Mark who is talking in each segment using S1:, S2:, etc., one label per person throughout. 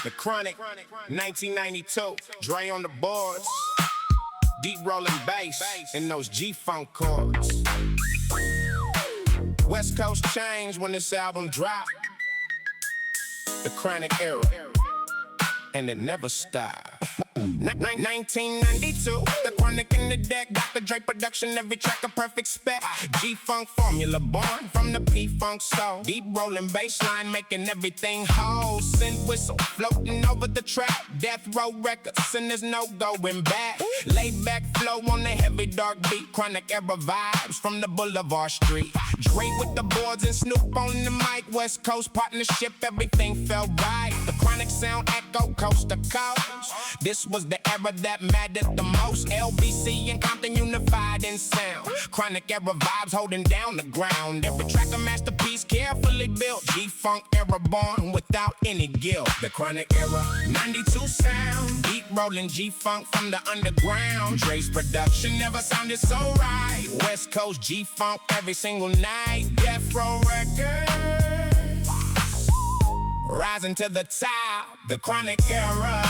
S1: The Chronic, 1992, Dre on the boards. Deep rolling bass in those G-Funk chords. West Coast changed when this album dropped. The Chronic era, and it never stopped. 1992, the Chronic in the deck. Dr. Dre production, every track a perfect spec. G-Funk formula, born from the P-Funk soul. Deep rolling bassline, making everything whole. Synth whistle, floating over the track. Death Row Records, and there's no going back. Laid back flow on the heavy dark beat. Chronic era vibes from the Boulevard Street. Dre with the boards and Snoop on the mic. West Coast partnership, everything felt right. The Chronic sound echo coast to coast. This was the era that mattered the most. LBC and Compton unified in sound. Chronic era vibes holding down the ground. Every track a masterpiece carefully built. G-Funk era born without any guilt. The Chronic era, 92 sound. Deep rolling G-Funk from the underground. Dre's production never sounded so right. West Coast G-Funk every single night. Death Row Records, rising to the top. The Chronic era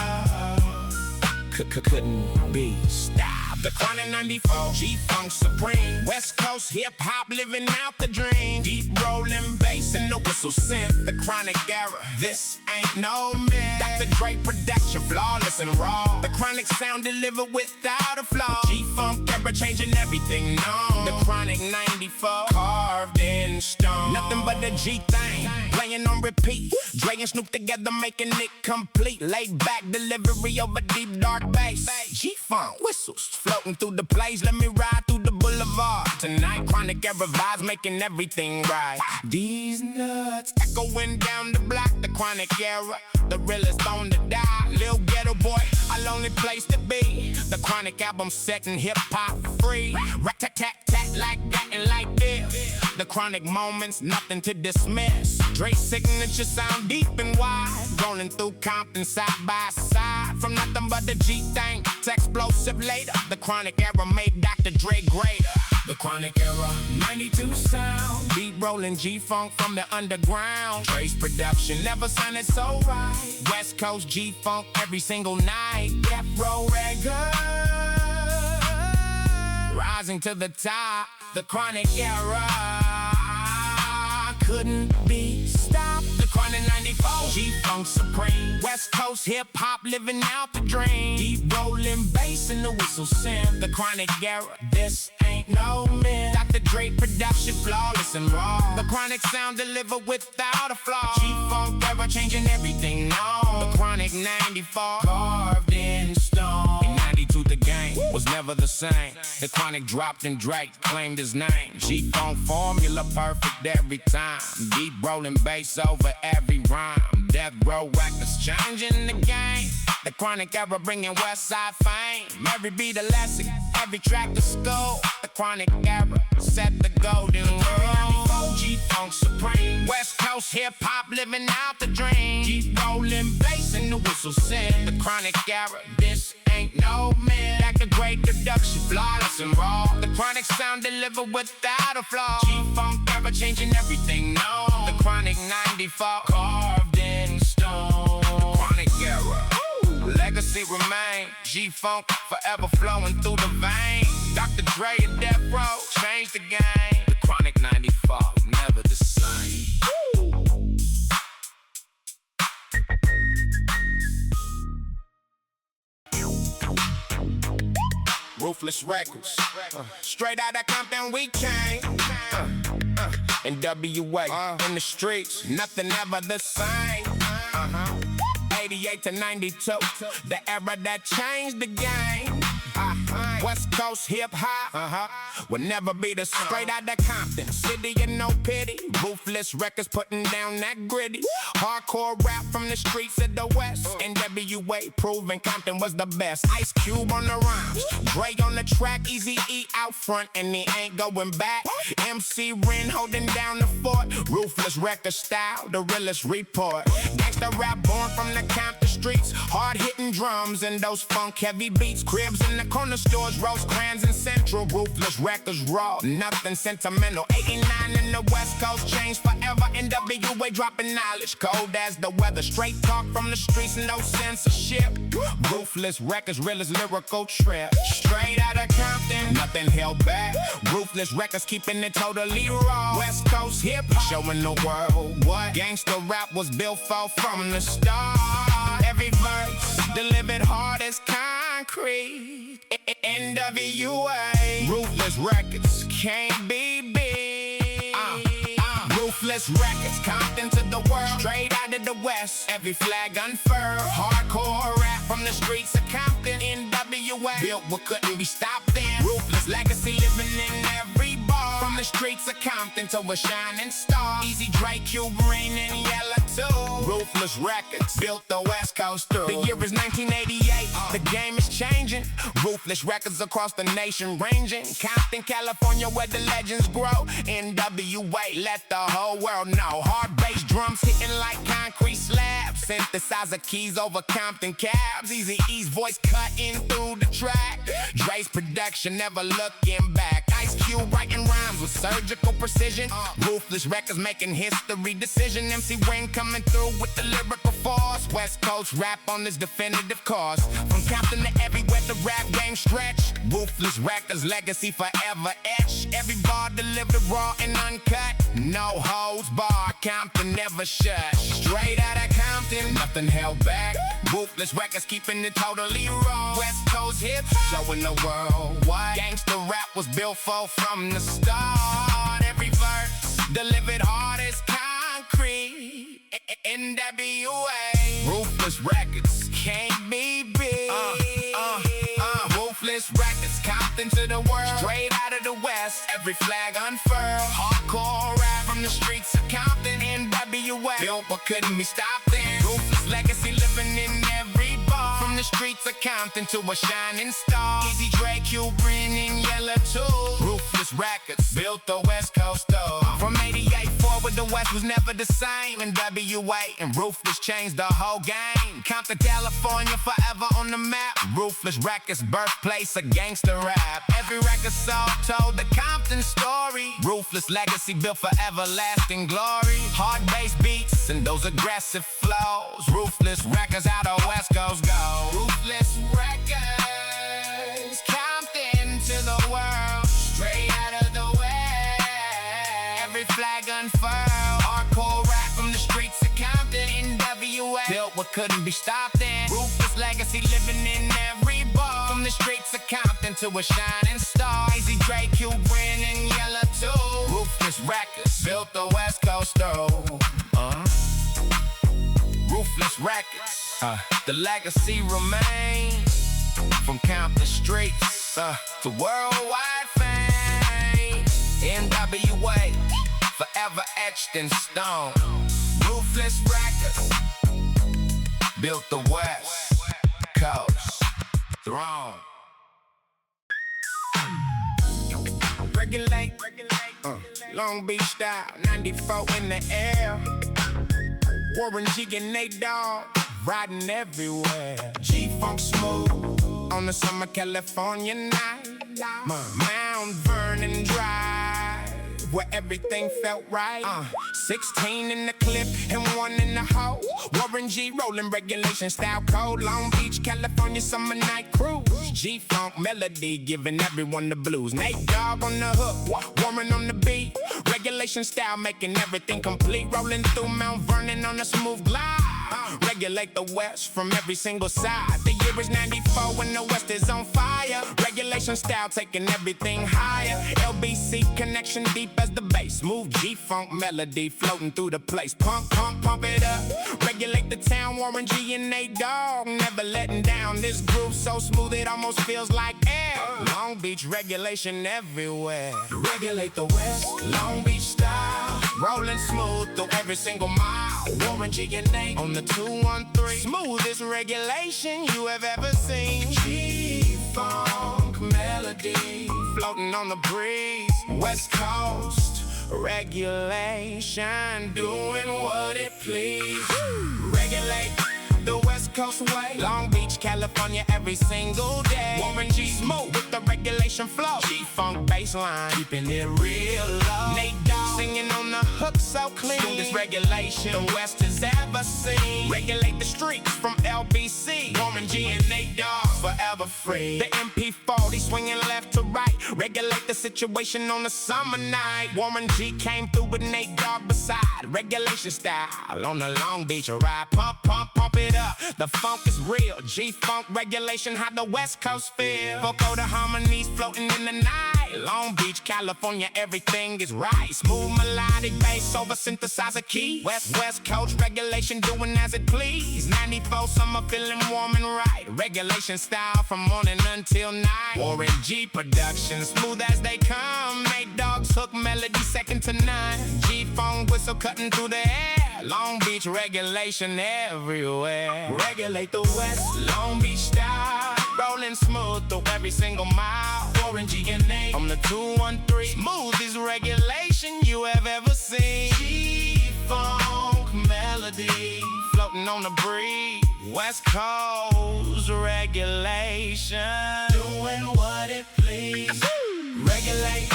S1: couldn't be stopped. The Chronic 94, G-Funk supreme. West Coast hip-hop living out the dream. Deep rolling bass and the whistle synth. The Chronic era, this ain't no myth. Dr. Dre production, flawless and raw. The Chronic sound delivered without a flaw. G-Funk era changing everything known. The Chronic 94, carved in stone. Nothing but the G-thing, playing on repeat. Dre and Snoop together making it complete. Laid back delivery over deep dark bass. G-Funk whistles floating through the place. Let me ride through the boulevard tonight. Chronic era vibes making everything right. These nuts echoing down the block. The Chronic era, the realest on the die. Lil ghetto boy, a lonely place to be. The Chronic album setting hip-hop free. Rat-tat-tat-tat like that and like this. The Chronic moments, nothing to dismiss. Dre's signature sound deep and wide. Rolling through Compton side by side. From nothing but the G-thing to explosive later. The Chronic era made Dr. Dre greater. The Chronic era, 92 sound. Beat rolling G-Funk from the underground. Dre's production never sounded so right. West Coast G-Funk every single night. Death Row Records, rising to the top. The Chronic era couldn't be stopped. The Chronic 94, G-Funk supreme. West Coast hip-hop living out the dream. Deep rolling bass and the whistle synth. The Chronic era, this ain't no myth. Dr. Dre production, flawless and raw. The Chronic sound delivered without a flaw. G-Funk era changing everything known. The Chronic 94, carved in stone. In 92 the game was never the same. The Chronic dropped and Drake claimed his name. G-Funk formula perfect every time. Deep rolling bass over every rhyme. Death Row Records changing the game. The Chronic era bringing West Side fame. Every beat a lesson, every track a school. The Chronic era set the golden rule. G-Funk supreme. West Coast hip-hop living out the dream. Deep rolling bass and the whistle synth. The Chronic era, this ain't no myth. Dr. Dre production, flawless and raw. The Chronic sound delivered without a flaw. G-Funk era changing everything known. The Chronic 94, carved in stone. Chronic era, legacy remain. G-Funk forever flowing through the veins. Dr. Dre and Death Row changed the game. The Chronic 94, never the same. Ruthless Records, straight out of Compton we came. In WA, in the streets, nothing ever the same. 88 to 92, the era that changed the game. West Coast hip-hop will never be the same. Straight out of Compton, city of no pity. Ruthless Records putting down that gritty. Hardcore rap from the streets of the West. NWA proving Compton was the best. Ice Cube on the rhymes, Dre on the track, Easy-E out front and he ain't going back. MC Ren holding down the fort. Ruthless Records style, the realest report. Gangsta rap born from the Compton streets. Hard-hitting drums and those funk-heavy beats. Cribs in the corner stores, roast crayons in Central. Ruthless records raw, nothing sentimental. 89 in the West Coast, changed forever. NWA dropping knowledge, cold as the weather. Straight talk from the streets, no censorship. Ruthless records, real as lyrical trip. Straight out of Compton, nothing held back. Ruthless records, keeping it totally raw. West Coast hip-hop, showing the world what gangsta rap was built for from the start. Every verse delivered hard as concrete. NWA, Ruthless records can't be beat. Ruthless records, Compton to the world, straight out of the West. Every flag unfurled, hardcore rap from the streets of Compton. NWA, built what couldn't be stopped then. Ruthless legacy living in every bar. From the streets of Compton to a shining star. Easy Dre, Cube, Green, and Yellow too. Ruthless records, built the West Coast through. The year is 1988, the game is changing. Ruthless records across the nation ranging. Compton, California, where the legends grow. NWA, let the whole world know. Hard bass drums hitting like concrete slabs. Synthesizer keys over Compton cabs. Easy E's voice cutting through the track. Dre's production never looking back. Ice Cube writing rhymes with surgical precision. Ruthless records making history decision. MC Ring coming through with the lyrical force. West Coast rap on this definitive course. From Compton to everywhere the rap game stretch. Ruthless records legacy forever etched. Every bar delivered raw and uncut. No holds barred, Compton never shut. Straight out of Compton, nothing held back. Ruthless records keeping it totally raw. West Coast hip, showing the world what gangsta rap was built for from the start. Every verse delivered hard as concrete. NWA, Ruthless records can't be beat. Ruthless records, Compton to the world, straight out of the West. Every flag unfurled, hardcore rap from the streets of Compton. NWA, built what couldn't be stopped then. Ruthless legacy living in every bar. From the streets of Compton to a shining star. Easy Dre, Cube, Green, and Yellow too. Ruthless records, built the West Coast though. From 88 forward, the West was never the same. NWA and Ruthless changed the whole game. Compton, California, forever on the map. Ruthless records, birthplace of gangster rap. Every record sold told the Compton story. Ruthless legacy built for everlasting glory. Hard bass beats and those aggressive flows. Ruthless records, how the West Coast go. Ruthless records, Compton to the world, straight out of the West. Every flag unfurled, hardcore rap from the streets of Compton. NWA, built what couldn't be stopped then. Ruthless legacy living in every bar. From the streets of Compton to a shining star. Easy Dre, Cube, Green, and Yellow too. Ruthless records, built the West Coast through. Ruthless records, the legacy remains. From Compton streets to worldwide fame. NWA, forever etched in stone. Ruthless records, built the West Coast throne. Regulate, Long Beach style, 94 in the air. Warren G and Nate Dogg, riding everywhere. G-Funk smooth on the summer California night. Mount Vernon Drive, where everything felt right. 16 in the clip and 1 in the hole. Warren G rolling regulation style code. Long Beach, California summer night cruise. G-Funk melody giving everyone the blues. Nate Dogg on the hook, Warren on the beat. Regulation style making everything complete. Rolling through Mount Vernon on a smooth glide. Regulate the West from every single side. The year is 94 when the West is on fire. Regulation style taking everything higher. LBC connection deep as the bass. Smooth G-Funk melody floating through the place. Pump, pump, pump it up. Regulate the town, Warren G and Nate Dogg, never letting down. This groove so smooth it almost feels like air. Long Beach regulation everywhere. Regulate the West, Long Beach style. Rolling smooth through every single mile. Warren G and Nate on the 213. Smoothest regulation you have ever seen. G-Funk melody floating on the breeze. West Coast regulation doing what it please. Coast way. Long Beach, California, every single day. Warren G smooth with the regulation flow. G-funk bassline, keeping it real low. Nate Dogg singing on the hook so clean. Smoothest regulation the West has ever seen. Regulate the streets from LBC. Warren G and Nate Dogg, forever free. The MP40 swinging left to right. Regulate the situation on a summer night. Warren G came through with Nate Dogg beside. Regulation style on the Long Beach ride. Pump, pump, pump it up. The funk is real. G-funk regulation, how the West Coast feel. Vocal the harmonies floating in the night. Long Beach, California, everything is right. Smooth melodic bass over synthesizer key. West Coast regulation doing as it please. 94 summer feeling warm and right. Regulation style from morning until night. Warren G production, smooth as they come. Nate Dogg's hook melody second to none. G-funk whistle cutting through the air. Long Beach regulation everywhere. Regulate the West, Long Beach style. Rolling smooth through every single mile. Warren G and Nate on the 213. Smoothest regulation you have ever seen. G-funk melody floating on the breeze. West Coast regulation doing what it please. Regulate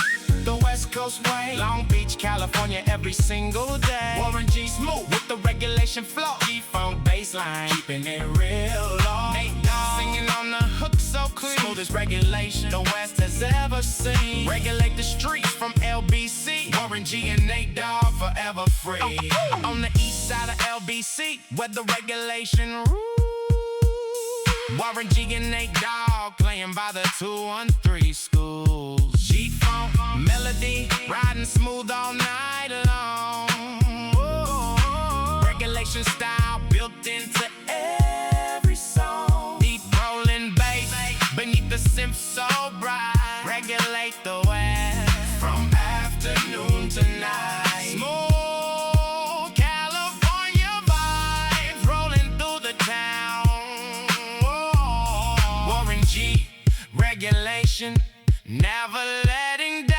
S1: the West Coast way. Long Beach, California, every single day. Warren G smooth with the regulation flow. G-funk bassline, keeping it real low. Nate Dogg singing on the hook so clean. Smoothest regulation the West has ever seen. Regulate the streets from LBC. Warren G and Nate Dogg, forever free. On the east side of LBC, where the regulation rules. Warren G and Nate Dogg playing by the 213 schools. G-funk melody riding smooth all night long. Whoa. Regulation style built into every song. Deep rolling bass beneath the synth so bright. Regulate the West from afternoon to night. Smooth California vibes rolling through the town. Whoa. Warren G regulation never letting down.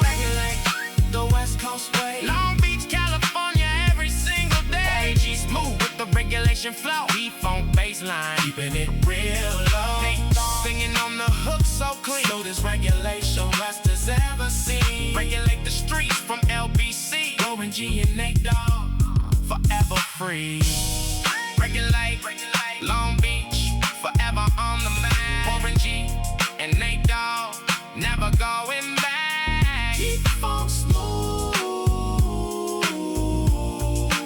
S1: Regulate the West Coast way. Long Beach, California, every single day. G smooth with the regulation flow. G-funk bassline, keeping it real low. Nate Dogg singing on the hook so clean. Smoothest regulation West has ever seen. Regulate the streets from LBC. Warren G and Nate Dogg, forever free. Regulate Long Beach, forever on the map. Warren G and Nate Dogg, never going back. G-funk smooth,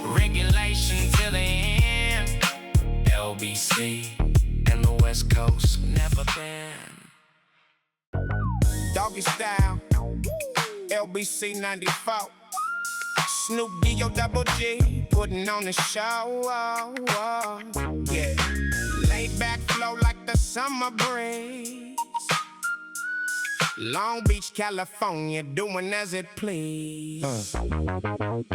S1: regulation till the end. LBC and the West Coast, never been. Doggy style, LBC 94. Snoop D-O double G, putting on the show. Yeah, laid back flow like the summer breeze. Long Beach, California, doing as it please.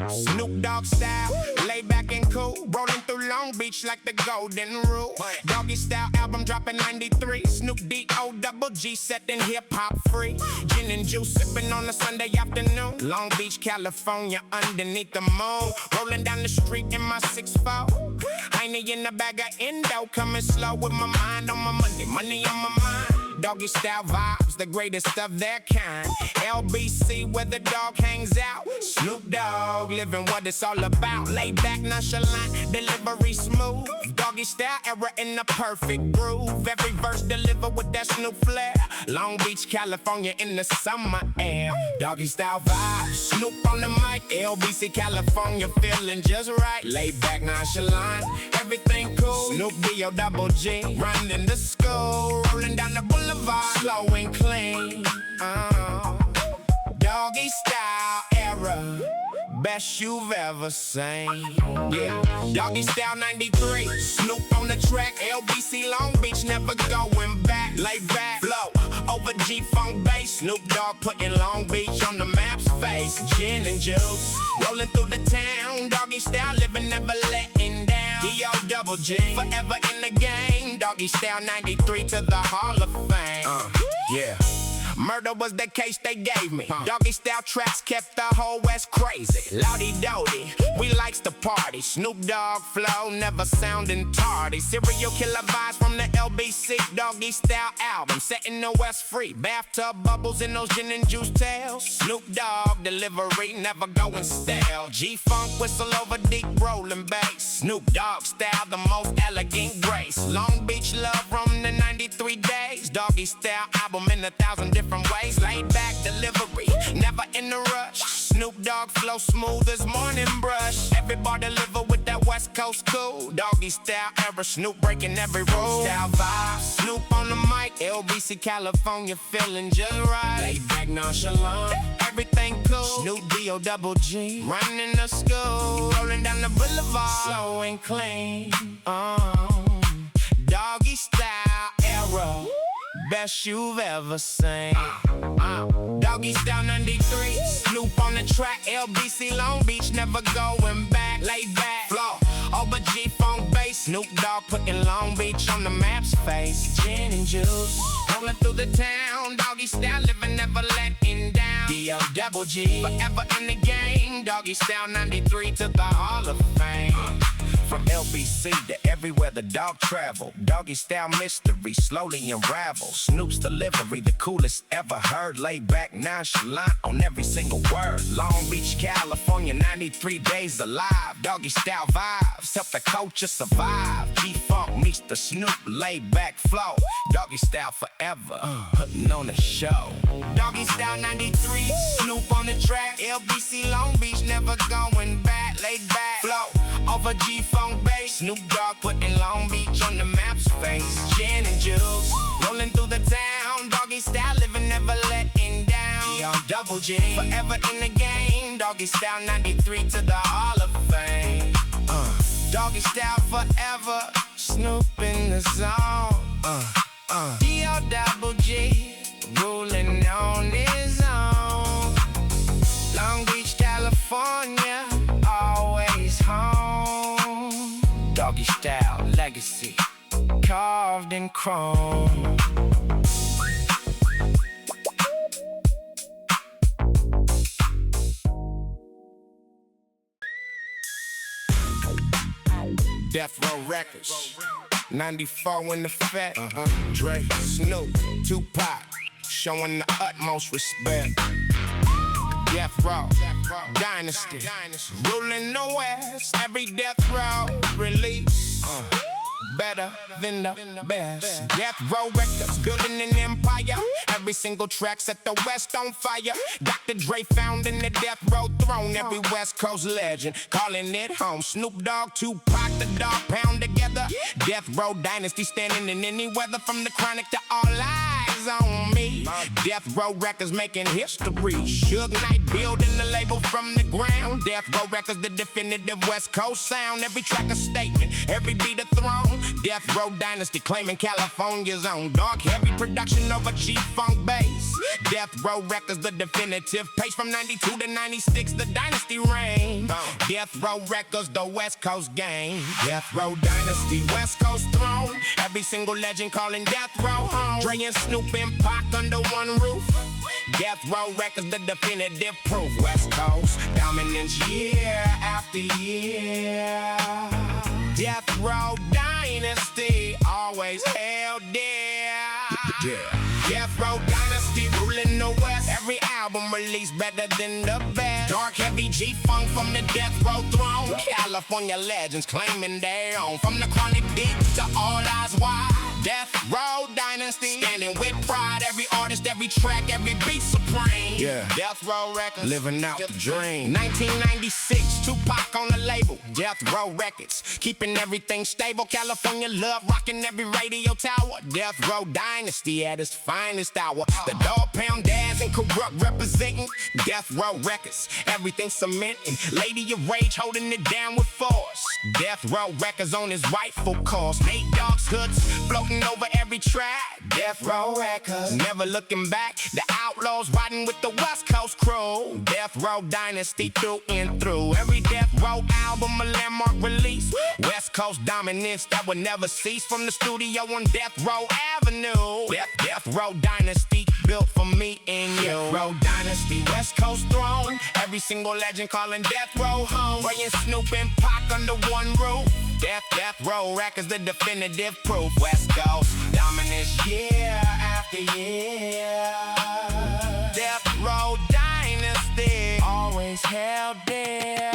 S1: Snoop Dogg style, laid back and cool, rolling through Long Beach like the golden rule. Doggy style album dropping 93. Snoop D-O double G setting hip hop free. Gin and juice sipping on a Sunday afternoon. Long Beach, California, underneath the moon. Rolling down the street in my 6'4". Heine in the bag of Indo, coming slow with my mind on my money on my mind. Doggy style vibes, the greatest of their kind. LBC where the dog hangs out. Snoop Dogg living what it's all about. Laid back, nonchalant, delivery smooth. Doggy style era in the perfect groove. Every verse delivered with that Snoop flair. Long Beach, California in the summer air. Doggy style vibes, Snoop on the mic. LBC, California feeling just right. Laid back, nonchalant, everything cool. Snoop D-O double G, running the school. Rolling down the boulevard, slow and clean. Doggy style era, best you've ever seen. Yeah, Doggy style 93. Snoop on the track, LBC Long Beach, never going back. Lay back, flow over G-funk bass. Snoop Dogg putting Long Beach on the map's face. Gin and juice, rolling through the town. Doggy style living, never letting down. D-O double G, forever in the game. Doggy style 93 to the Hall of Fame. Yeah. Murder was the case they gave me. Doggy style tracks kept the whole West crazy. Loudy Dodie, we likes to party. Snoop Dogg flow, never sounding tardy. Serial killer vibes from the LBC Doggy style album, setting the West free. Bathtub bubbles in those gin and juice tales. Snoop Dogg delivery, never going stale. G-Funk whistle over deep rolling bass. Snoop Dogg style, the most elegant grace. Long Beach love from the 93 days. Doggy style album in 1,000 different ways. Laid back delivery, never in a rush. Snoop Dogg flow smooth as morning brush. Everybody deliver with that West Coast cool. Doggy style era, Snoop breaking every rule. Style vibe, Snoop on the mic. LBC, California, feeling just right. Laid back nonchalant, everything cool. Snoop D-O-double-G, running the school. Rolling down the boulevard, slow and clean. Doggy style era, best you've ever seen. Doggy style 93, Snoop on the track. LBC Long Beach, never going back. Laid back, flow over G-Funk bass. Snoop Dogg putting Long Beach on the map's face. Gin and juice, rolling through the town. Doggy style living, never letting down. D-O-double-G, forever in the game. Doggy style 93 to the Hall of Fame. From LBC to everywhere the dog travel. Doggy style mystery slowly unravels. Snoop's delivery, the coolest ever heard. Laid back nonchalant on every single word. Long Beach, California, 93 days alive. Doggy style vibes help the culture survive. G-Funk meets the Snoop laid back flow. Doggy style forever, putting on a show. Doggy style 93, Snoop on the track. LBC Long Beach, never going back. Laid back flow over G-Funk bass. Snoop Dogg putting Long Beach on the map's face. Gin and juice, rolling through the town. Doggy style living, never letting down. D-O-double-G, forever in the game. Doggy style 93 to the Hall of Fame. Doggy style forever, Snoop in the zone. D-O-double-G, ruling on his own. Long Beach, California, always home. Doggy style legacy, carved in chrome. Death Row Records, 94 in effect. Dre, Snoop, Tupac, showing the utmost respect. Death Row Dynasty, ruling the West. Every Death Row release, better than the best. Death Row Records, building an empire. Every single track set the West on fire. Dr. Dre found in the Death Row throne. Every West Coast legend calling it home. Snoop Dogg, Tupac, the Dog Pound together. Death Row Dynasty standing in any weather. From the Chronic to All Eyes on Me. Death Row Records making history. Suge Knight building the label from the ground. Death Row Records, the definitive West Coast sound. Every track a statement, every beat a throne. Death Row Dynasty claiming California's own. Dark heavy production over G-Funk bass. Death Row Records, the definitive pace. From 92 to 96, the Dynasty reign. Death Row Records, the West Coast game. Death Row Dynasty, West Coast throne. Every single legend calling Death Row home. Dre and Snoop and Pac under one roof. Death Row Records, the definitive proof. West Coast dominance year after year. Death Row Dynasty, always held dear. Death Row Dynasty, ruling the West. Every album released better than the best. Dark heavy G-Funk from the Death Row throne. California legends claiming their own. From the Chronic deep to All Eyes Wide. Death Row Dynasty, standing with pride. Every artist, every track, every beat supreme. Death Row Records, living out the dream. 1996, Tupac on the label. Death Row Records, keeping everything stable. California love, rocking every radio tower. Death Row Dynasty at its finest hour. The Dog Pound Dads and Corrupt representing. Death Row Records, everything cementing. Lady of Rage holding it down with force. Death Row Records on his rightful course. 8 dogs hoods floating over every track. Death Row Records, never looking back. The outlaws riding with the West Coast crew. Death Row Dynasty through and through. Every Death Row album a landmark release. West Coast dominance that would never cease. From the studio on Death Row Avenue. Death Row Dynasty built for me and you. Death Row Dynasty, West Coast throne. Every single legend calling Death Row home. Ray and Snoop and Pac under one roof. Death Row Records, the definitive proof. West Coast dominance year after year. Death Row Dynasty, always held dear.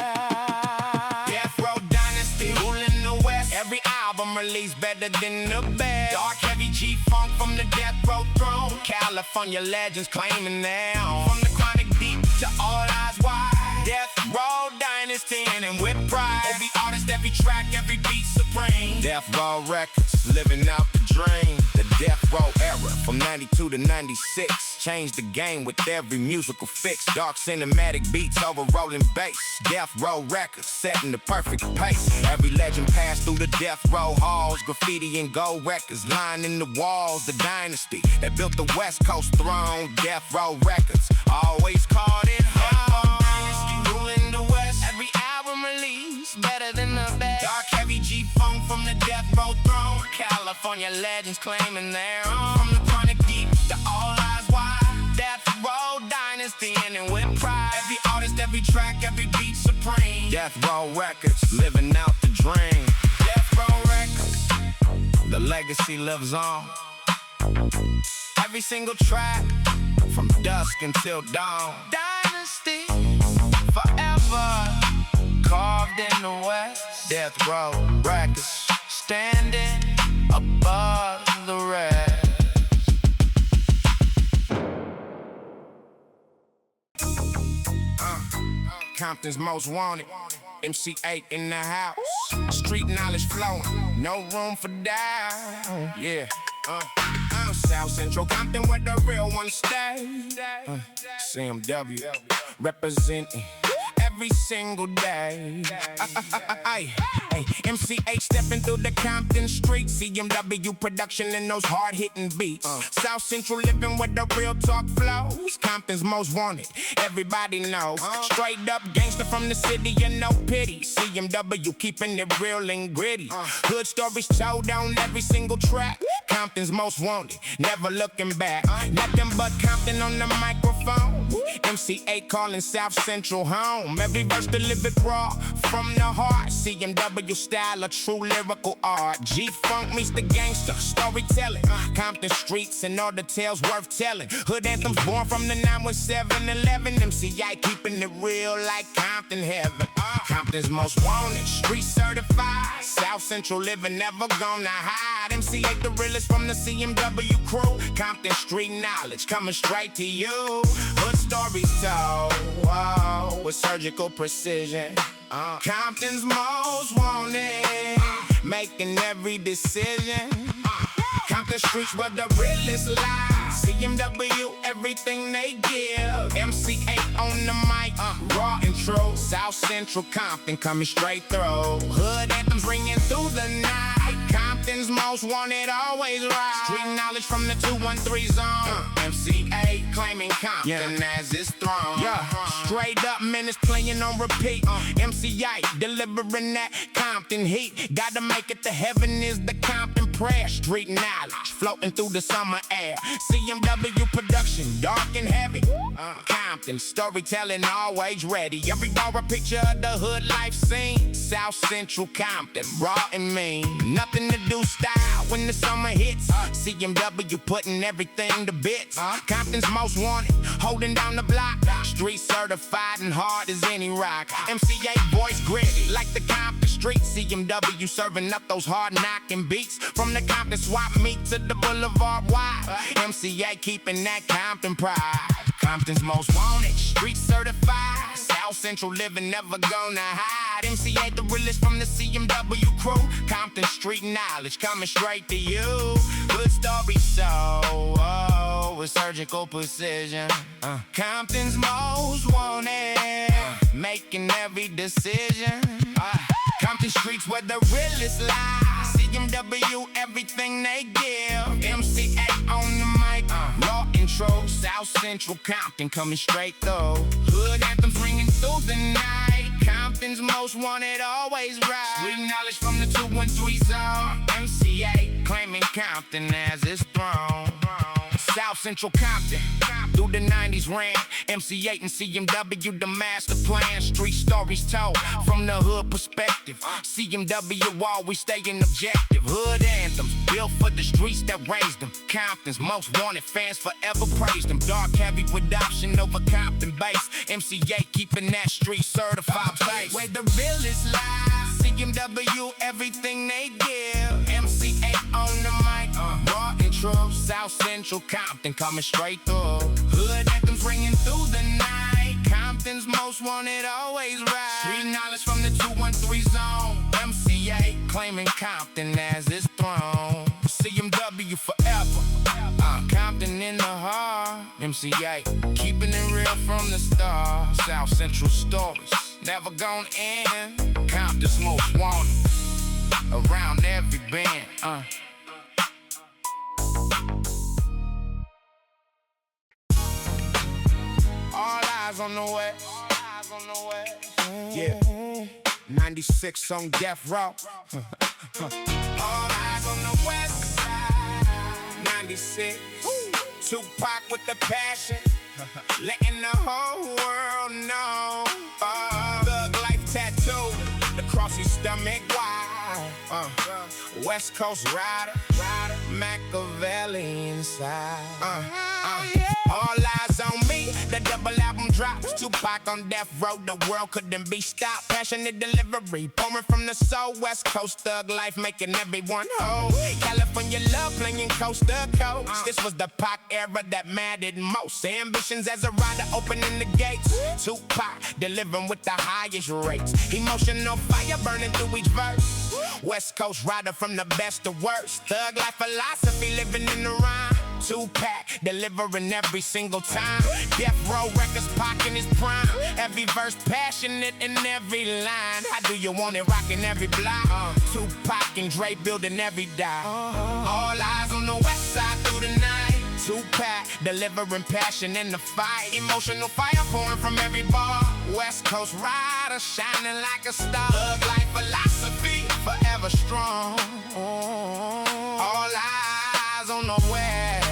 S1: Death Row Dynasty, ruling the West. Every album released better than the best. Dark, heavy G-Funk from the Death Row throne. California legends claiming their own. From the chronic deep to all eyes wide. Death Row Dynasty and with pride. Every artist, every track, every beat supreme. Death Row Records, living out the dream. The Death Row era from 92 to 96 changed the game with every musical fix. Dark cinematic beats over rolling bass. Death Row Records setting the perfect pace. Every legend passed through the Death Row halls. Graffiti and gold records lining the walls. The dynasty that built the West Coast throne. Death Row Records always called it home. Ruling the West. Every album released better than the best. Dark heavy G-Funk from the Death Row throne. California legends claiming their own. From the chronic deep to all eyes wide. Death Row Dynasty and with pride. Every artist, every track, every beat supreme. Death Row Records, living out the dream. Death Row Records, the legacy lives on. Every single track, from dusk until dawn. Dynasty, forever, carved in the West. Death Row Records, standing above the rest. Compton's most wanted. MC8 in the house. Street knowledge flowing. No room for doubt. Yeah. South Central Compton where the real ones stay. CMW representing every single day. MC8 stepping through the Compton streets. CMW production and those hard-hitting beats. South Central living where the real talk flows. Compton's most wanted, everybody knows. Straight up gangster from the city and no pity. CMW keeping it real and gritty. Hood stories told on every single track. Compton's most wanted, never looking back. Nothing but Compton on the microphone. MC8 calling South Central home. Every verse delivered raw from the heart. CMW style of true lyrical art. G-Funk meets the gangster storytelling. Compton streets and all the tales worth telling. Hood anthems born from the 91711. MC8 keeping it real like Compton heaven. Compton's most wanted, street certified. South Central living never gonna hide. MC8 the realest from the CMW crew. Compton street knowledge coming straight to you. Hood stories told, whoa, with surgical precision. Compton's most wanted, making every decision. Compton streets where the realest lie. CMW, everything they give. MC8 on the mic, raw and true. South Central Compton coming straight through. Hood anthems ringing through the night. Compton's most wanted, always right. Street knowledge from the 213 zone. MC8 claiming Compton as his throne. Straight up minutes playing on repeat. MC8 delivering that Compton heat. Gotta make it to heaven is the Compton prayer. Street knowledge floating through the summer air. CMW production, dark and heavy. Compton storytelling always ready. Every bar a picture of the hood life scene. South Central Compton, raw and mean. Nothing to do style when the summer hits. CMW putting everything to bits. Compton's most wanted, holding down the block. Street certified and hard as any rock. MC8 voice gritty like the Compton streets. CMW serving up those hard knocking beats. From the Compton swap meet to the Boulevard wide. MC8 keeping that Compton pride. Compton's most wanted, street certified. South Central living never gonna hide. MC8 the realest from the CMW crew. Compton street knowledge coming straight to you. Good story so with surgical precision. Compton's most wanted, making every decision. Compton street streets where the realest lie. CMW, everything they give. MCA on the mic, raw intro. South Central Compton coming straight though. Hood anthems ringing through the night. Compton's most wanted, always right. Sweet knowledge from the 213 zone. MCA claiming Compton as its throne. South Central Compton, through the 90s ran. MC8 and CMW, the master plan. Street stories told from the hood perspective. CMW always staying objective. Hood anthems built for the streets that raised them. Compton's most wanted, fans forever praised them. Dark heavy with option over Compton base. MC8 keeping that street certified place. Where the realest lie. CMW, everything they give. MC8 on the mic, raw intro. South Central Compton coming straight through. Hood anthems ringing through the night. Compton's most wanted, always right. Street knowledge from the 213 zone. MCA claiming Compton as its throne. CMW forever. Compton in the heart. MCA keeping it real from the start. South Central stories never gonna end. Compton's most wanted around every band. All eyes on the west. Yeah. 96 on death row. All eyes on the west side. 96. Tupac with the passion. Letting the whole world know. Thug life tattoo. Across his stomach wide. West Coast rider. Machiavelli inside. All eyes on me, the double album drops. Tupac on death row, the world couldn't be stopped. Passionate delivery, pouring from the soul. West Coast thug life, making everyone whole. California love playing coast to coast. This was the Pac era that mattered most. Ambitions as a rider, opening the gates. Tupac delivering with the highest rates. Emotional fire burning through each verse. West Coast rider from the best to worst. Thug life philosophy living in the rhyme. Tupac delivering every single time. Death Row Records, Pac in his prime. Every verse passionate in every line. How do you want it rocking every block? Tupac and Dre building every die. All eyes on the west side through the night. Tupac delivering passion in the fight. Emotional fire pouring from every bar. West Coast rider shining like a star. Thug life philosophy forever strong. All eyes on the west.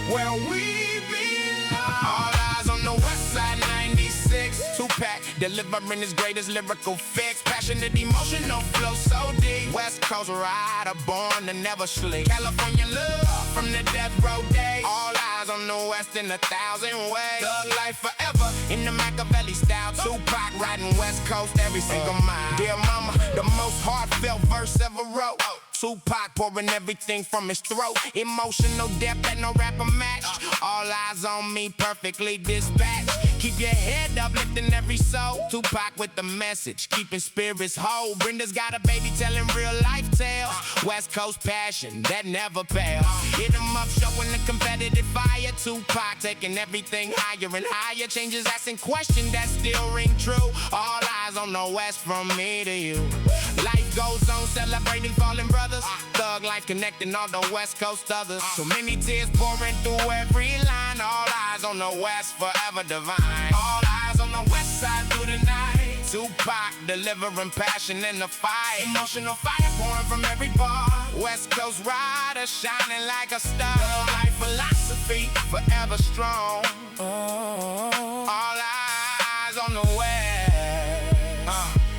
S1: Where we belong. All eyes on the west side, 96. Tupac delivering his greatest lyrical fix. Passionate, emotional flow so deep. West Coast rider, born to never sleep. California love from the death row days. All eyes on the west in 1,000 ways. Thug life forever in the Machiavelli style. Tupac riding West Coast every single mile. Dear mama, the most heartfelt verse ever wrote. Tupac pouring everything from his throat. Emotional depth that no rapper matched. All eyes on me, perfectly dispatched. Keep your head up, lifting every soul. Tupac with the message, keeping spirits whole. Brenda's got a baby telling real life tales. West Coast passion that never fails. Hit 'em up, showing the competitive fire. Tupac taking everything higher and higher. Changes asking questions that still ring true. All eyes on the West from me to you. Life goes on, celebrating fallen brothers. Thug life connecting all the West Coast others. So many tears pouring through every line. All eyes on the West, forever divine. All eyes on the West side through the night. Tupac delivering passion in the fight. Emotional fire pouring from every bar. West Coast rider shining like a star. Thug life philosophy forever strong. All eyes on the West,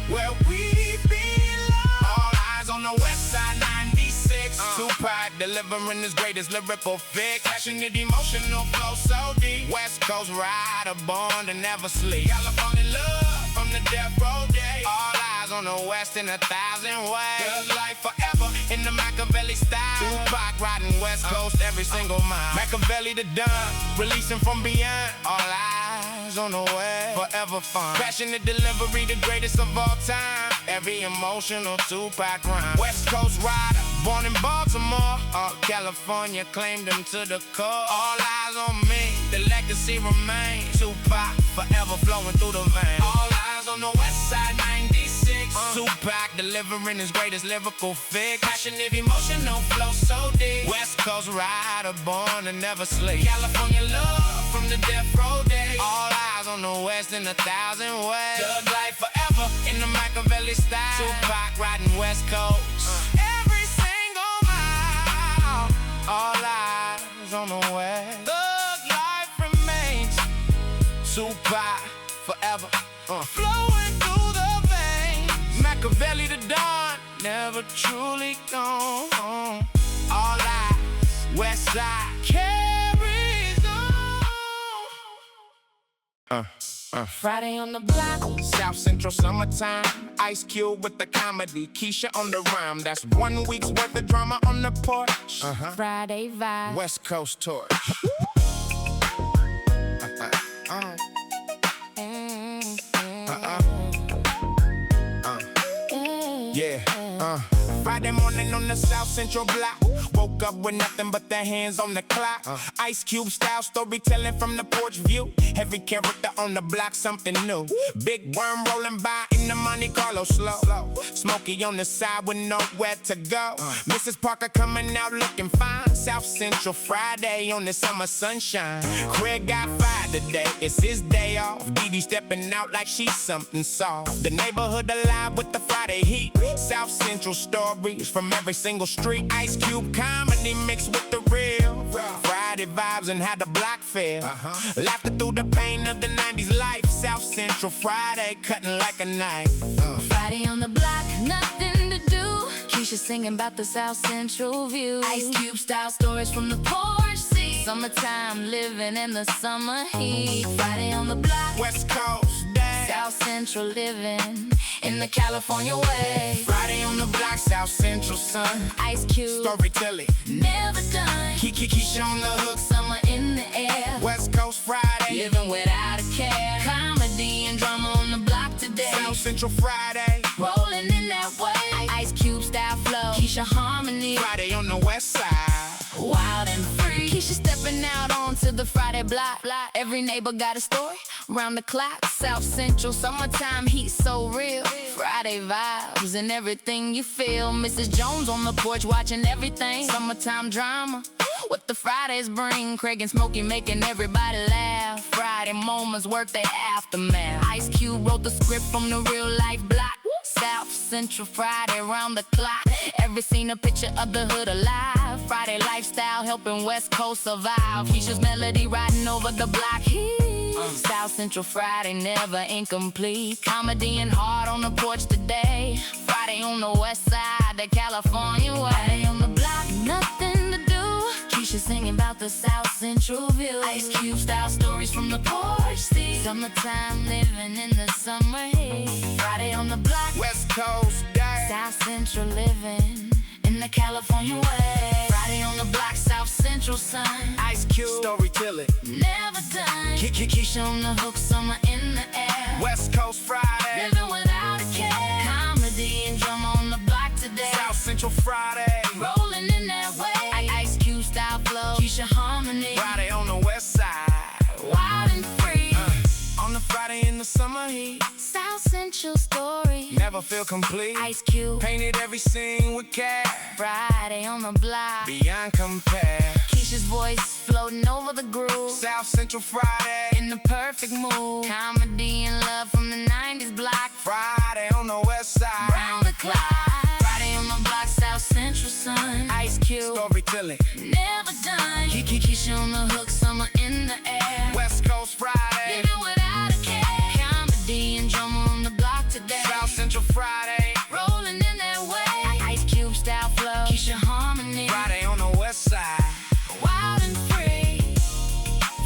S1: where we belong. All eyes on the West side, 96. Tupac delivering his greatest lyrical fix. Passionate, emotional flow so deep. West Coast rider, born to never sleep. California love from the death row days. All eyes on the West in 1,000 ways. Thug life forever in the Machiavelli style. Tupac riding West Coast every single mile. Machiavelli the Don, releasing from beyond. All eyes on the West, forever fun. Passionate delivery, the greatest of all time. Every emotional Tupac rhyme. West Coast rider, born in Baltimore. California claimed him to the core. All eyes on me, the legacy remains. Tupac forever flowing through the veins. All eyes on the West side, 96. Tupac delivering his greatest lyrical fix. Passionate, emotional flow so deep. West Coast rider, born to never sleep. California love from the death row days. All eyes on the West in 1,000 ways. Thug life forever in the Machiavelli style. Tupac riding West Coast. Every single mile. All eyes on the West. Thug life remains. Tupac forever. Flowing through the veins. Machiavelli the dawn, never truly gone. All eyes, West Side carries on. Friday on the block, South Central summertime. Ice Cube with the comedy, Keisha on the rhyme. That's 1 week's worth of drama on the porch. Friday vibe, West Coast torch. Friday morning on the South Central block. Woke up with nothing but their hands on the clock. Ice Cube style storytelling from the porch view. Every character on the block something new. Big worm rolling by in the Monte Carlo slow. Smokey on the side with nowhere to go. Mrs. Parker coming out looking fine. South Central Friday on the summer sunshine. Craig got fired today, it's his day off. Dee Dee stepping out like she's something soft. The neighborhood alive with the Friday heat. South Central stories from every single street. Ice Cube comedy mixed with the real. Friday vibes and how the block feel. Laughter through the pain of the 90s life. South Central Friday cutting like a knife.
S2: Friday on the block, nothing to do. Keisha singing about the South Central view. Ice Cube style stories from the porch seat. Summertime living in the summer heat. Friday on the block,
S1: West Coast day.
S2: South Central living in the California way.
S1: Friday on the block, South Central sun.
S2: Ice Cube,
S1: storytelling,
S2: never done.
S1: Keisha on the hook,
S2: Summer in the air.
S1: West Coast Friday,
S2: living without a care. Comedy and drama on the block today.
S1: South Central Friday,
S2: rolling in that way. Ice Cube style flow, Keisha harmony.
S1: Friday on the West Side,
S2: wild and free. Keisha stepping out onto the Friday block. Every neighbor got a story, round the clock. South Central summertime heat so real. Friday vibes and everything you feel. Mrs. Jones on the porch watching everything. Summertime drama, what the Fridays bring. Craig and Smokey making everybody laugh. Friday moments worth their aftermath. Ice Cube wrote the script from the real life block. South Central Friday round the clock. Every scene a picture of the hood alive. Friday lifestyle helping West Coast survive. Keisha's melody riding over the block. South Central Friday never incomplete. Comedy and heart on the porch today. Friday on the West Side, the California way. Friday on the block, nothing to do. Keisha singing about the South Central view. Ice Cube style stories from the porch seat. Summertime living in the summer heat. Friday on the block,
S1: West Coast day.
S2: South Central living in the California way. Friday on the block, South Central sun.
S1: Ice Cube storytelling,
S2: never done. Keisha on the hook, summer in the air.
S1: West Coast Friday,
S2: living without a care. Comedy and drama on the block today.
S1: South Central Friday,
S2: rolling in that way. Ice Cube style flow, Keisha harmony.
S1: Friday on the West Side,
S2: wild and free.
S1: On the Friday in the summer heat.
S2: South Central story,
S1: never feel complete.
S2: Ice Cube
S1: painted every scene with care.
S2: Friday on the block,
S1: beyond compare.
S2: Keisha's voice floating over the groove.
S1: South Central Friday,
S2: in the perfect mood. Comedy and love from the 90s block.
S1: Friday on the West Side,
S2: round the clock. Friday on the block, South Central sun. Ice Cube
S1: storytelling,
S2: never done. Keisha on the hook, summer in the air.
S1: West Coast Friday,
S2: living without a care. Comedy and drama on the block today.
S1: South Central Friday,
S2: rolling in that way. Ice Cube style flow, Keisha harmony.
S1: Friday on the West Side,
S2: wild and free.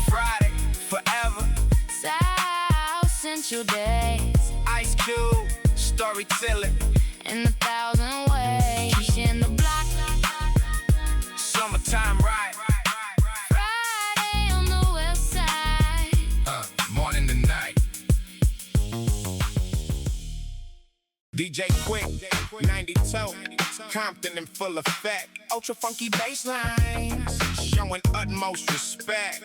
S1: Friday forever.
S2: South Central days.
S1: Ice Cube storytelling
S2: in 1,000 ways. Keisha in the block.
S1: Summertime right.
S2: Friday on the West Side.
S1: Morning to night. DJ Quick, 92, Compton in full effect. Ultra funky bass lines, showing utmost respect.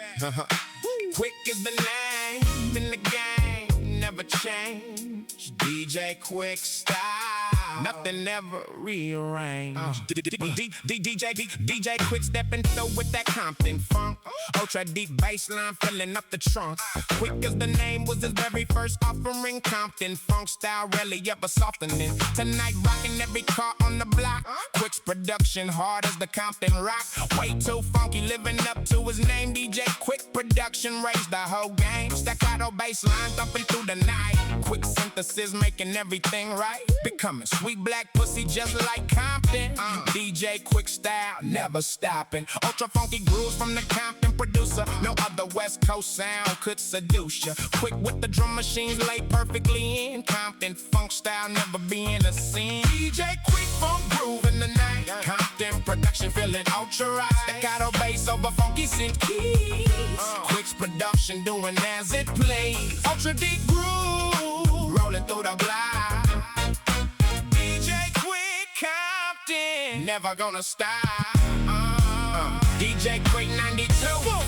S1: Quick is the name in the game, never change. DJ Quick style. Nothing ever rearranged. DJ Quick stepping through with that Compton funk. Ultra deep bassline filling up the trunk. Quick as the name was his very first offering. Compton funk style rarely ever softening. Tonight rocking every car on the block. Quick's production hard as the Compton rock. Way too funky living up to his name. DJ Quick production raised the whole game. Staccato bassline thumping through the night. Quick synthesis making everything right. Becoming sweet black pussy just like Compton. DJ Quick style never stopping. Ultra funky grooves from the Compton producer. No other West Coast sound could seduce ya. Quick with the drum machines laid perfectly in. Compton funk style never being a sin. DJ Quick funk groove in the night. Compton production feeling ultra right. Staccato bass over funky synth keys. Quick's production doing as it plays. Ultra deep groove rolling through the block. DJ Quick Compton never gonna stop. DJ Quick 92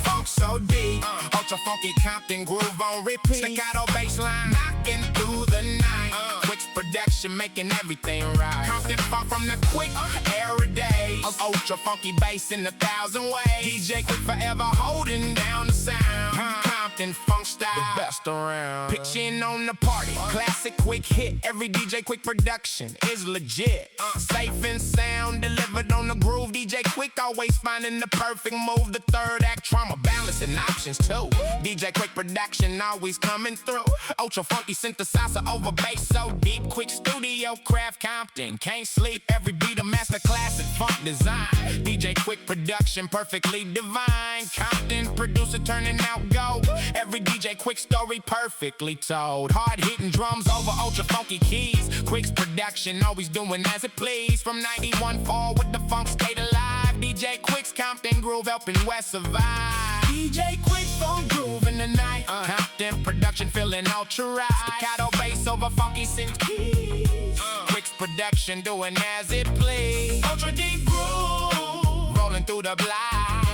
S1: funk so deep. Ultra funky Compton groove on repeat. Staccato bassline knocking through the night. Quick's production making everything right. Compton funk from the Quick era days. Ultra funky bass in 1,000 ways. DJ Quick forever holding down the sound. Compton funk style, the best around. Pitching on the party, classic Quick hit. Every DJ Quick production is legit. Safe and sound delivered on the groove. DJ Quick always finding the perfect move. The third act trauma balancing options too. DJ Quick production always coming through. Ultra funky synthesizer over bass so deep. Quick studio craft Compton can't sleep. Every beat a master classic funk design. DJ Quick production perfectly divine. Compton producer turning out gold. Every DJ Quick story perfectly told. Hard hitting drums over ultra funky keys. Quick's production always doing as it please. From 91 forward with the funk stayed alive. DJ Quick's Compton groove helping West survive. DJ Quick funk groove in the night. Compton production feeling ultra right. Staccato bass over funky synth keys. Quick's production doing as it please. Ultra deep groove rolling through the block.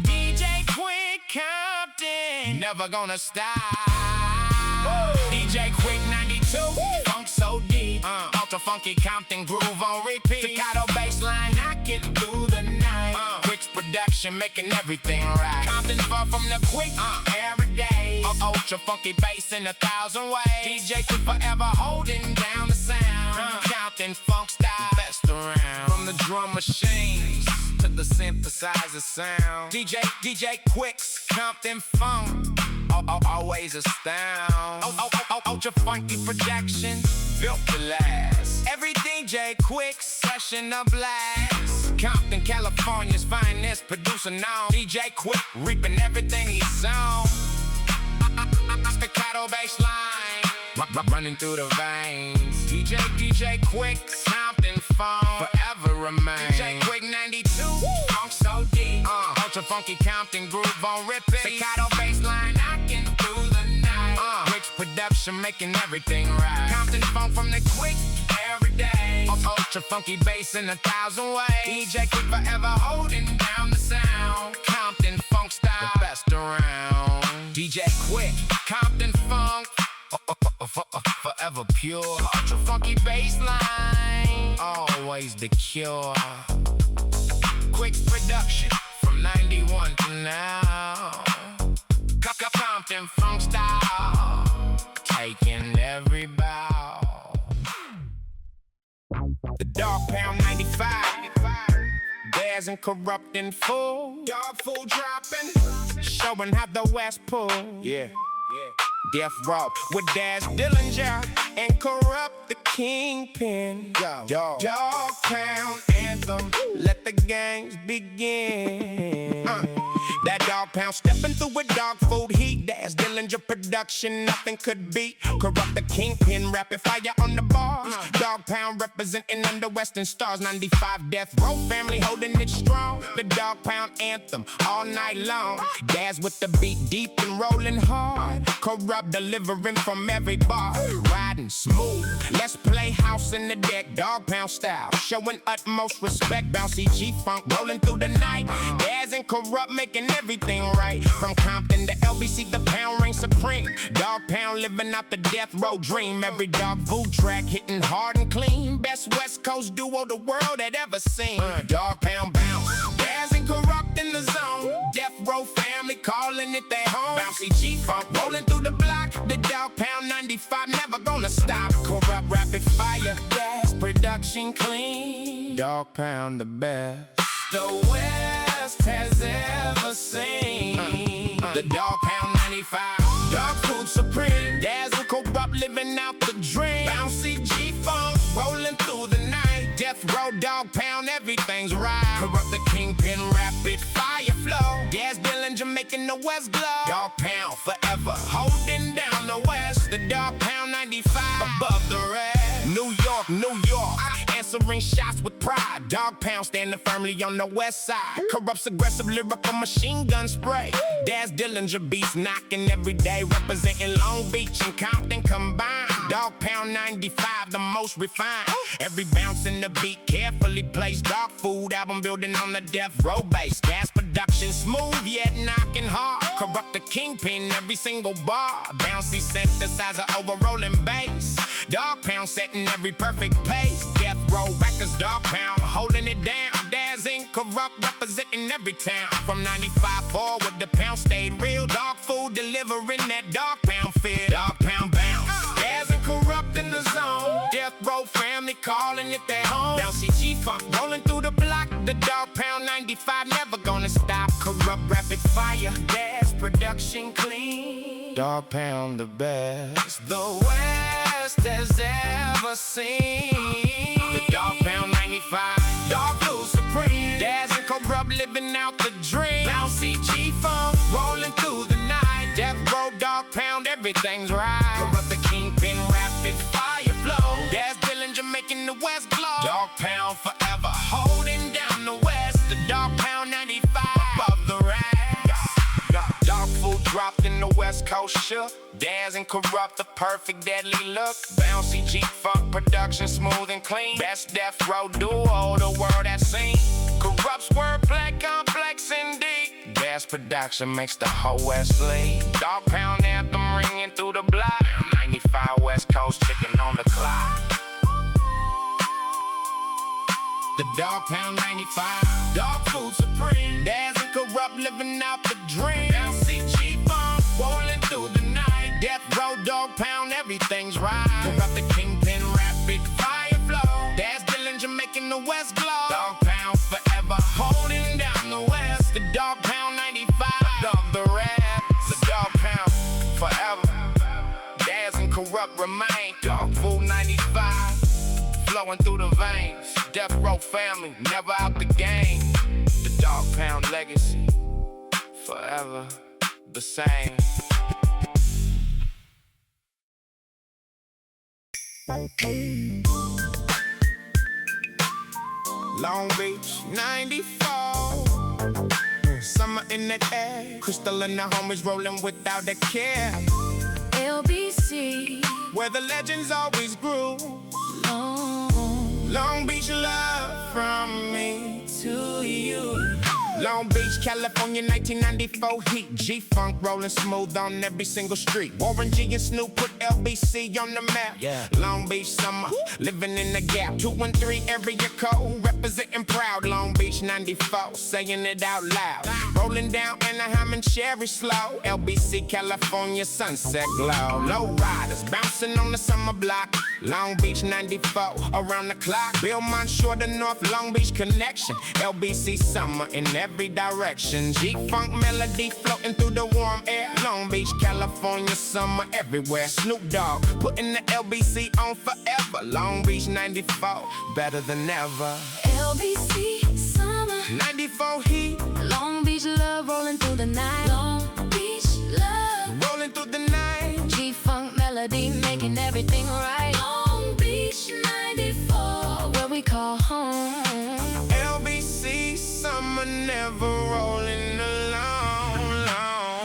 S1: DJ Quick Compton never gonna stop. DJ Quick 92 funk so deep. Ultra funky Compton groove on repeat. Staccato bassline knocking through the night. Quick's production making everything right. Compton far from the Quick every day. Ultra funky bass in 1,000 ways. DJ Quick forever holding down the sound. Compton funk style, best around. From the drum machines to the synthesizer sound. DJ Quick's Compton funk always astound. Ultra funky production built to last. Every DJ Quick session a blast. Compton, California's finest producer now. DJ Quick reaping everything he's on. Staccato bassline running through the veins. DJ Quick Compton funk forever remain. DJ Quick 92 funk so deep. Ultra funky Compton groove on repeat. Staccato bassline knocking through the night. Quick's production making everything right. Compton funk from the Quick every day. Ultra funky bass in 1,000 ways. DJ Quick forever holding down the sound. Compton funk style, the best around. DJ Quick Compton funk forever pure. Ultra funky bassline always the cure. Quick production from 91 to now. Compton funk style taking every bow. The Dog Pound 95. Bears and corrupting fool. Dog fool dropping. Showing how the West pull. Yeah. Death Row with Daz Dillinger and Corrupt the Kingpin. Dog Pound anthem, let the games begin. That Dog Pound stepping through with dog food heat. Daz Dillinger production, nothing could beat. Corrupt the Kingpin, rapid fire on the bars. Dog Pound representing under Western stars. 95 Death Row family holding it strong. The Dog Pound anthem all night long. Daz with the beat deep and rolling hard. Corrupt delivering from every bar. Riding smooth, let's play house in the deck. Dog Pound style, showing utmost respect. respect, bouncy G-Funk rolling through the night. Daz and Corrupt making everything right. From Compton to LBC, the pound reigns supreme. Dog Pound living out the death row dream. Every dog food track hitting hard and clean. Best West Coast duo the world had ever seen. Dog Pound bounce, Daz and Corrupt in the zone. Death row family calling it their home. Bouncy G-Funk rolling through the block. The Dog Pound 95 never gonna stop. Corrupt rapid fire, Daz production clean. Dog Pound the best the West has ever seen. The Dog Pound 95, dog food supreme. Daz and Corrupt living out the dream. Bouncy G-Funk rolling through the night. Death row, Dog Pound, everything's right. Corrupt the kingpin, rapid fire flow. Daz Dillinger making the West glow. Dog Pound forever holding down the West. The Dog Pound 95 above the rest. New York, New York, answering shots with pride. Dog Pound standing firmly on the west side. Corrupt's aggressive lyrical machine gun spray. Daz Dillinger beats knocking every day, representing Long Beach and Compton combined. Dog Pound 95, the most refined. Every bounce in the beat carefully placed. Dog food album building on the death row base. Gas production smooth yet knocking hard. Corrupt the kingpin every single bar. Bouncy synthesizer over rolling bass. Dog Pound setting every perfect pace. Death row records, Dog Pound holding it down. Daz and Corrupt representing every town. From 95 forward, the pound stayed real. Dog food delivering that Dog Pound feel. Dog Pound bounce, Daz and Corrupt in the zone. Death row family calling it their home. Bouncy G-Funk rolling through the block. The Dog Pound 95 never gonna stop. Corrupt rapid fire, Daz production clean. Dog Pound the best the West has ever seen. The Dog Pound 95, dog food supreme. Daz and Corrupt living out the dream. Bouncy G-Funk rolling through the night. Death row, Dog Pound, everything's right. Corrupt the kingpin, rapid fire flow. Daz Dillinger making the West glow. Dog Pound forever holding down the West. The Dog Pound 95 above the rest. Dog food dropped in the West Coast shook. Daz and Corrupt, the perfect deadly look. Bouncy G-Funk production smooth and clean. Best death row duo the world has seen. Corrupt's wordplay complex indeed. Daz production makes the whole West lead. Dog Pound anthem ringing through the block. 95 West Coast chicken on the clock. The Dog Pound 95, dog food supreme. Daz and Corrupt living out the dream. Bouncy G-Funk rolling through the night. Death row, Dog Pound, everything's right. Corrupt the kingpin, rapid fire flow. Daz Dillinger making the West glow. Dog Pound forever holding down the West. The Dog Pound 95 above the rest. The Dog Pound forever. Daz and Corrupt remain. Dog food 95 flowing through the veins. Death row family never out the game. The Dog Pound legacy forever the same. Long Beach 94, summer in the air. Crystal and the homies rolling without a care.
S2: LBC,
S1: where the legends always grew. Long Beach love from me to you. Long Beach, California, 1994 heat. G-Funk rolling smooth on every single street. Warren G and Snoop put LBC on the map. Yeah. Long Beach summer, living in the gap. 213 area code, representing proud. Long Beach 94, saying it out loud. Rolling down Anaheim and Cherry slow. LBC, California, sunset glow. Low riders bouncing on the summer block. Long Beach 94, around the clock. Bill Monshore, the North Long Beach connection. LBC summer in every direction. G-Funk melody floating through the warm air. Long Beach, California, summer everywhere. Snoop Dogg putting the LBC on forever. Long Beach 94, better than ever.
S2: LBC, summer
S1: 94 heat,
S2: Long Beach love rolling through the night. Long Beach love
S1: rolling through the night.
S2: G-Funk melody making everything right. Long Beach 94, where we call home.
S1: LBC summer never rolling alone.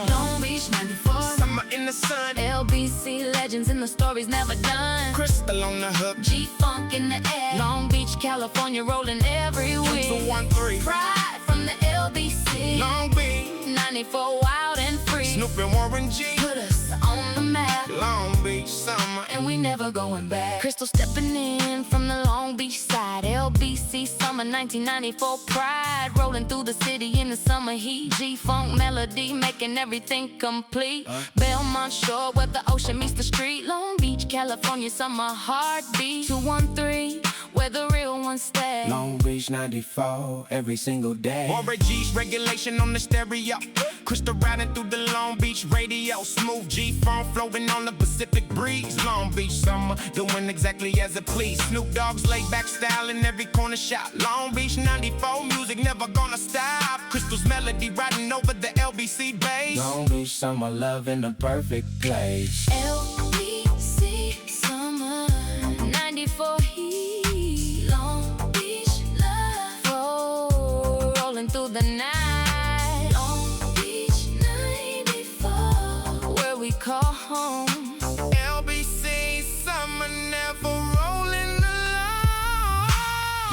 S2: Long Beach 94,
S1: Summer in the sun.
S2: LBC legends and the stories never done.
S1: Crystal on the hook.
S2: G-Funk in the air. Long Beach, California, rolling every week.
S1: 213.
S2: Pride from the LBC.
S1: Long Beach.
S2: 94 wild and free.
S1: Snoop and Warren G.
S2: Put us on the map.
S1: Long Beach summer.
S2: And we never going back. Crystal stepping in from the Long Beach side. LBC summer 1994 pride. Rolling through the city in the summer heat. G-funk melody making everything complete. Belmont Shore where the ocean meets the street. Long Beach, California summer heartbeat. 213 where the real ones stay.
S1: Long Beach 94 every single day. G's regulation on the stereo. Crystal riding through the Long Beach radio. Smooth G-funk floating on the Pacific breeze. Long Beach summer doing exactly as it please. Snoop Dogg's laid back style in every corner shop. Long Beach 94 music never gonna stop. Crystal's melody riding over the LBC bass. Long Beach summer love in the perfect place.
S2: LBC summer 94 heat. Long Beach love. Oh, rolling through the night. Long Beach 94 where we call home.
S1: LBC summer never rolling alone.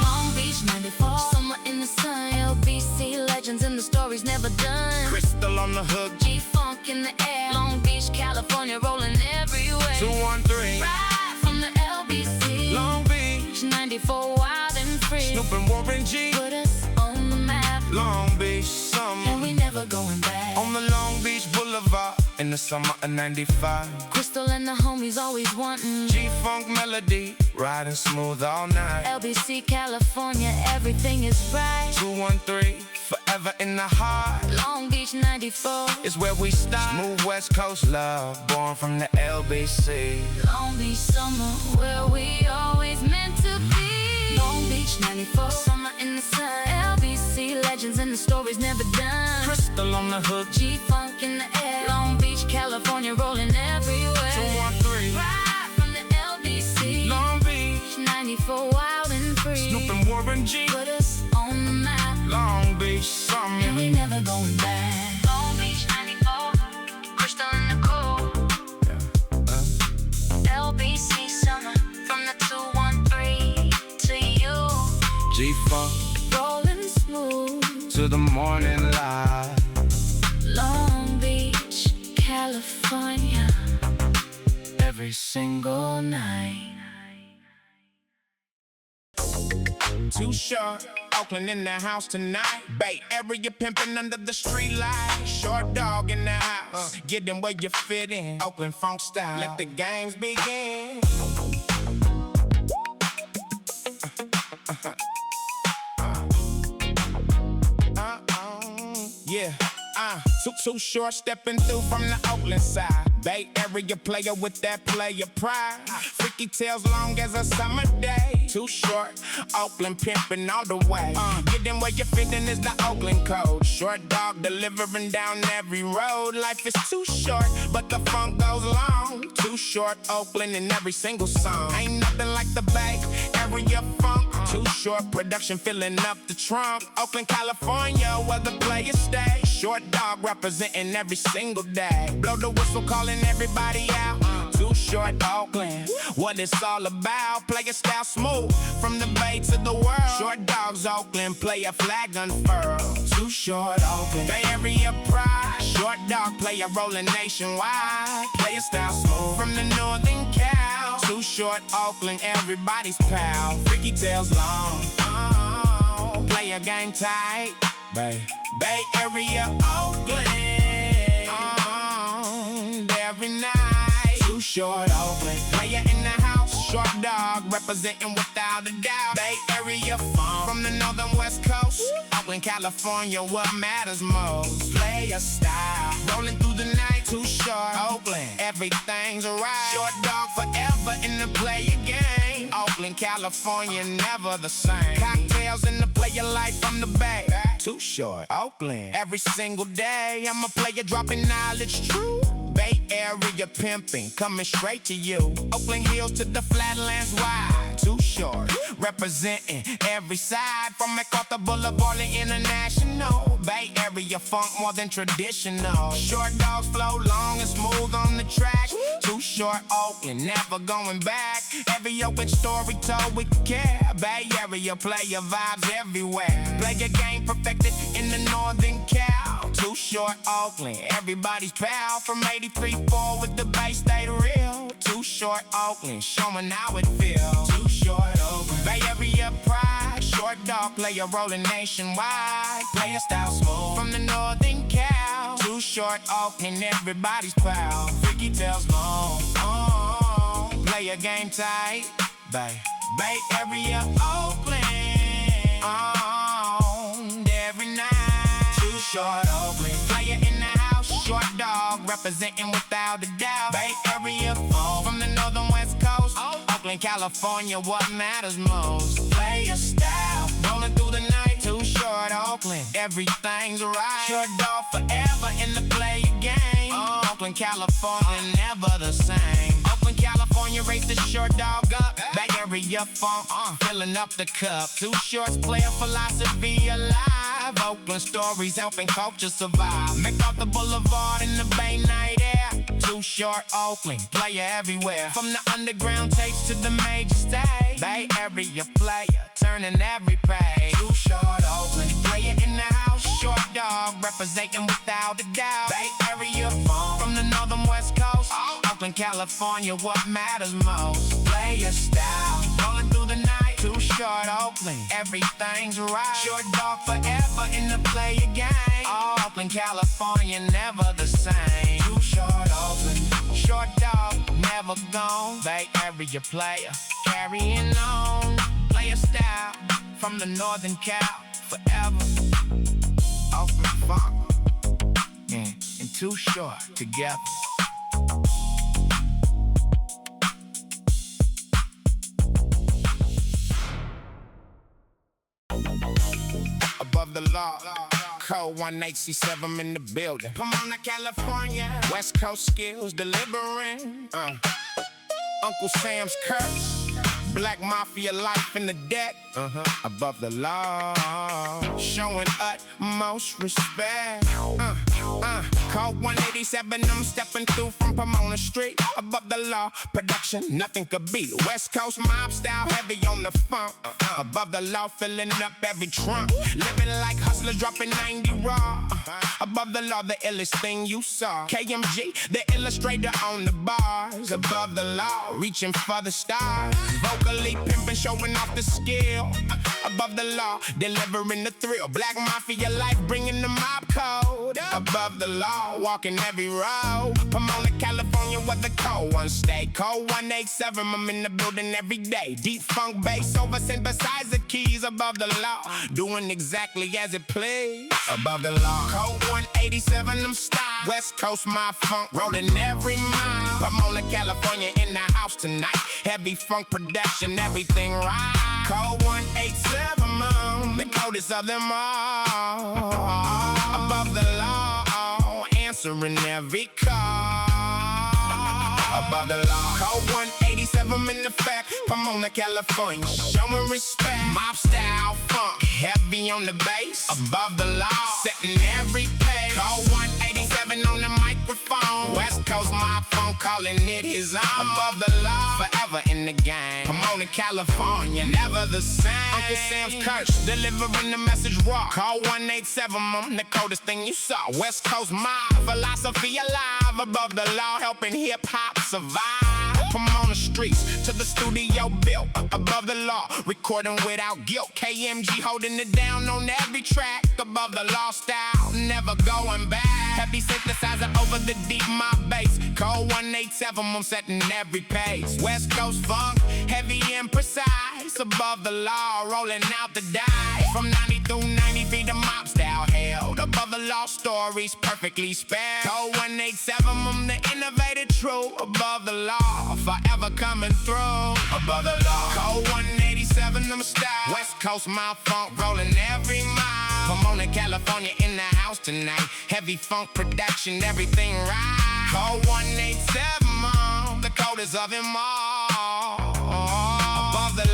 S2: Long Beach 94 summer in the sun. LBC legends and the stories never done.
S1: Crystal on the hook.
S2: G-funk in the air. Long Beach, California, rolling everywhere.
S1: 213.
S2: Right from the LBC.
S1: Long Beach
S2: 94 wild and free.
S1: Snoop and Warren G.
S2: Put us on the map.
S1: Long Beach summer.
S2: And we never going back.
S1: On the Long Beach Boulevard in the summer of 95.
S2: Crystal and the homies always wantin'.
S1: G-funk melody riding smooth all night.
S2: LBC, California, everything is right.
S1: 213 forever in the heart.
S2: Long Beach 94
S1: It's where we start. Smooth West Coast love born from the LBC.
S2: Long Beach summer where we always meant to be. Long Beach 94 summer in the sun. LBC legends and the stories never done.
S1: Crystal on the hook.
S2: G-funk in the air. Long Beach, California, rolling everywhere.
S1: 213.
S2: Right from the LBC.
S1: Long Beach
S2: 94 wild and free.
S1: Snoop and Warren G.
S2: Put us on the map.
S1: Long Beach
S2: And
S1: summer.
S2: we never going back. Long Beach 94 Crystal in the cool. LBC summer from the 213 to you.
S1: G-funk
S2: Rolling smooth.
S1: to the morning light.
S2: Long Beach, California,
S1: Every single night. Too short, Oakland in the house tonight. Bay Area pimping under the street light. Short dog in the house, get them where you fit in. Oakland funk style, let the games begin. Yeah. Too short stepping through from the Oakland side. Bay Area player with that player pride. Freaky tails long as a summer day. Too short, Oakland pimping all the way. Get in where you fit in is the Oakland code. Short dog delivering down every road. Life is too short, but the funk goes long. Too short, Oakland in every single song. Ain't nothing like the Bay Area funk. Too short, production filling up the trunk. Oakland, California, where the players stay. Short dog representing every single day. Blow the whistle, calling everybody out. Too short, Oakland, what it's all about. Player style smooth, from the Bay to the world. Short dogs, Oakland, player flag unfurled. Too short, Oakland, Bay Area pride. Short dog, player rolling nationwide. Player style smooth, from the northern Cal. Too short, Oakland, everybody's pal. Freaky tails long, player game tight. Bay Area, Oakland, every night. Too short, Oakland, player in the house. Short dog, representing without a doubt. Bay Area fun, from the northern west coast. Oakland, California, what matters most. Player style, rolling through the night. Too short, Oakland, everything's alright. Short dog forever in the player game. Oakland, California, never the same. Cocktails in the player life from the Bay. Too short, Oakland, every single day. I'm a player dropping knowledge, true. Bay Area pimping, coming straight to you. Oakland Hills to the Flatlands wide. Too Short, representing every side from MacArthur Boulevard to International. Bay Area funk more than traditional. Short dogs flow long and smooth on the track. Too Short, Oakland, never going back. Every open story told we care. Bay Area player vibes everywhere. Play a game perfected in the Northern Cal. Too Short, Oakland, everybody's pal. From 83-4 with the bass stayed real. Too Short, Oakland, showing how it feels. Too Short, Oakland, Bay Area pride. Short dog player rolling nationwide. Player style smooth from the Northern Cal. Too Short, Oakland, everybody's proud. Ricky tells long, player game tight. Bay Area, Oakland, owned every night. Too Short, Oakland, player in the house. Short dog representing without a doubt. Bay Area from the northern west coast. Oakland, California, what matters most. Player style, rolling through the night. Too Short, Oakland, everything's right. Short dog forever in the player game. Oakland, California, never the same. Oakland, California, raise the short dog up. Bay Area funk, filling up the cup. Too Short's player philosophy alive. Oakland stories helping culture survive. MacArthur Boulevard in the Bay night air. Too Short, Oakland, player everywhere. From the underground tapes to the major stage. Bay Area player, turning every page. Too Short, Oakland, player in the house. Short dog, representing without a doubt. Bay Area from the northern west coast. Oakland, California, what matters most. Player style, rolling through the night. Too Short, Oakland, everything's right. Short dog forever in the player game. Oakland, California, never the same. Too Short, Oakland, short dog, never gone. Bay Area player, carrying on. Player style, from the northern Cal, forever. Oakland funk, and Too Short together. Above the law, code 18C7 in the building. Pomona, California, West Coast skills delivering. Uncle Sam's curse, Black Mafia life in the deck. Above the law, showing utmost respect. Code 187, I'm stepping through from Pomona Street. Above the law, production, nothing could beat. West Coast mob style, heavy on the funk. Above the law, filling up every trunk. Living like hustlers, dropping 90 raw. Above the law, the illest thing you saw. KMG, the illustrator on the bars. Above the law, reaching for the stars. Vocally pimping, showing off the skill. Above the law, delivering the thrill. Black Mafia life, bringing the mob code. Above the law, walking every road. Pomona, California, where the cold ones stay. Code 187, I'm in the building every day. Deep funk bass, oversent besides the keys. Above the law, doing exactly as it plays. Above the law, code 187, I'm style. West Coast, my funk, rolling every mile. Pomona, California, in the house tonight. Heavy funk production, everything right. Code 187, the coldest of them all. Above the law, answering every call. Above the law, code 187 in effect. Pomona, California, showing respect. Mob style funk, heavy on the bass. Above the law, setting every pace. Code 187 on the microphone. West Coast mob funk, calling it his own. Above the law, forever in the game. Pomona, California, never the same. Uncle Sam's curse, delivering the message raw. Call 187, I'm the coldest thing you saw. West Coast mob, philosophy alive. Above the law, helping hip-hop survive. Pomona streets to the studio built. Above the law, recording without guilt. KMG holding it down on every track. Above the law style, never going back. Heavy synthesizer over the deep, my bass. Code 187, I'm setting every pace. West Coast funk, heavy and precise. Above the law, rolling out the dice. From 90 through 90 feet, the mob style held. Above the law, stories perfectly spelled. Code 187, I'm the innovator true. Above the law, forever coming through. Above the law, code 187, I'm style. West Coast, my funk, rolling every mile. Pomona, California, in the house tonight. Heavy funk production, everything right. Code 187, the coldest of them all. Above the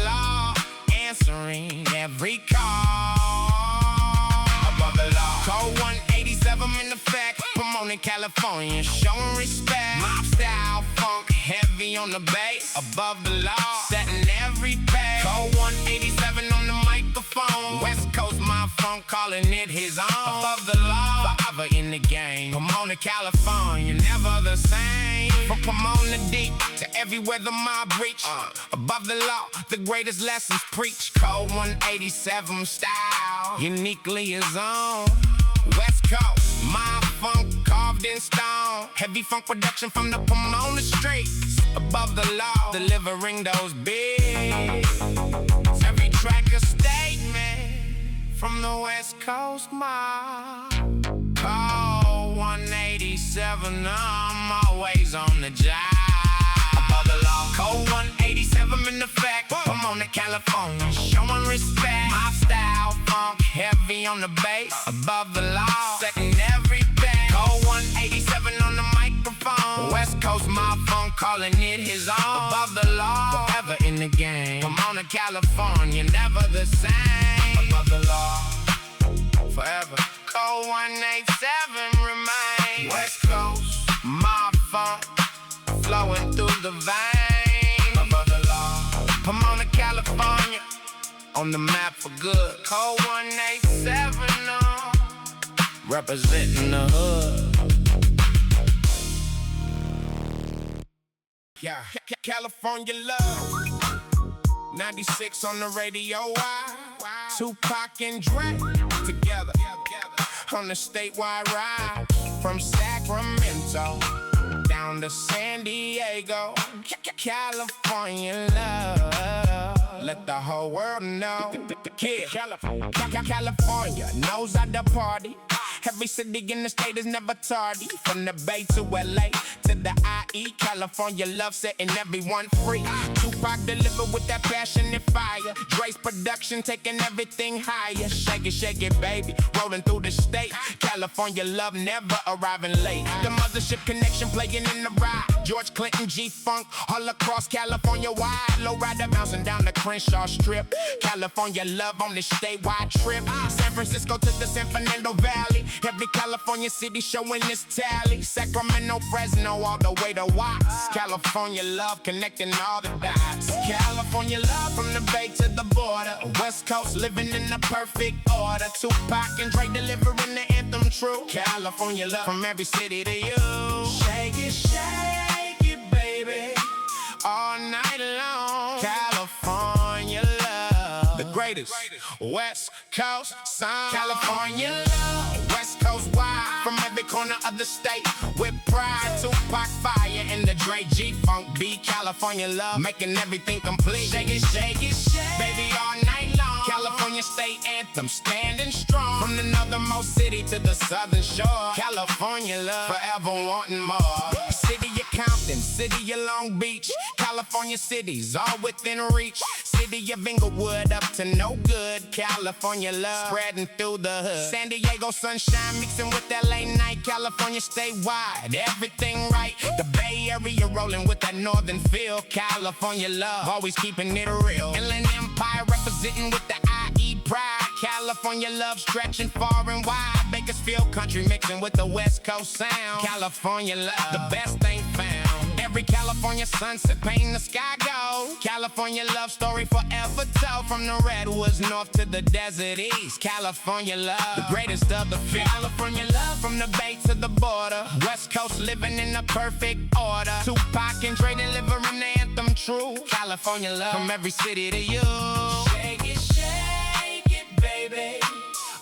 S1: California, showing respect. Mob style funk, heavy on the bass, above the law, setting every pace. Code 187 on the microphone. West Coast mob funk, calling it his own. Above the law, forever in the game. Pomona, California, never the same. From Pomona deep to everywhere the mob reach. Above the law, the greatest lessons preach. Code 187 style, uniquely his own. West Coast, mob funk carved in stone. Heavy funk production from the Pomona streets. Above the law, delivering those beats. Every track a statement from the West Coast mob. Call 187, I'm always on the job. Above the law, code 187 in effect. Pomona, California, showing respect. My style funk, heavy on the bass. Above the law, setting every bang. Code 187 on the microphone. West Coast my funk, calling it his own. Above the law, forever in the game. Pomona, California, never the same. Above the law, forever. Code 187 remain. West Coast, my funk, flowing through the vein. Above the law, Pomona, California, on the map for good. Code 187 representing the hood. Yeah, California love. 96 on the radio. Tupac and Dre together on the statewide ride from Sacramento down to San Diego. California love. Let the whole world know. Yeah, California knows how to party. Every city in the state is never tardy. From the Bay to LA to the IE, California love setting everyone free. Tupac delivered with that passion and fire. Dre's production taking everything higher. Shake it, baby, rolling through the state. California love never arriving late. The mothership connection playing in the ride. George Clinton, G-Funk, all across California wide. Low rider bouncing down the Crenshaw Strip. California love on this statewide trip. San Francisco to the San Fernando Valley. Every California city showing this tally. Sacramento, Fresno, all the way to Watts. California love connecting all the dots. California love from the Bay to the border. West Coast living in the perfect order. Tupac and Dre delivering the anthem true. California love from every city to you. Shake it, baby, all night long. California love, the greatest West Coast sound. California love, West Coast wide, from every corner of the state with pride. Tupac fire and the Dre G-Funk beat. California love, making everything complete. Shake it, baby, all night long. California state anthem, standing strong. From the northernmost city to the southern shore. California love, forever wanting more. City of Compton, city of Long Beach. California cities, all within reach. City of Inglewood, up to no good. California love, spreading through the hood. San Diego sunshine mixing with LA night. California statewide, everything right. The Bay Area rolling with that northern feel. California love, always keeping it real. Inland Empire representing with the IE pride. California love stretching far and wide. Bakersfield country mixing with the West Coast sound. California love, the best ain't found. Every California sunset painting the sky gold. California love story forever told. From the redwoods north to the desert east. California love, the greatest of the few. California love from the Bay to the border. West Coast living in the perfect order. Tupac and Dre delivering the anthem true. California love from every city to you. Shake it, baby,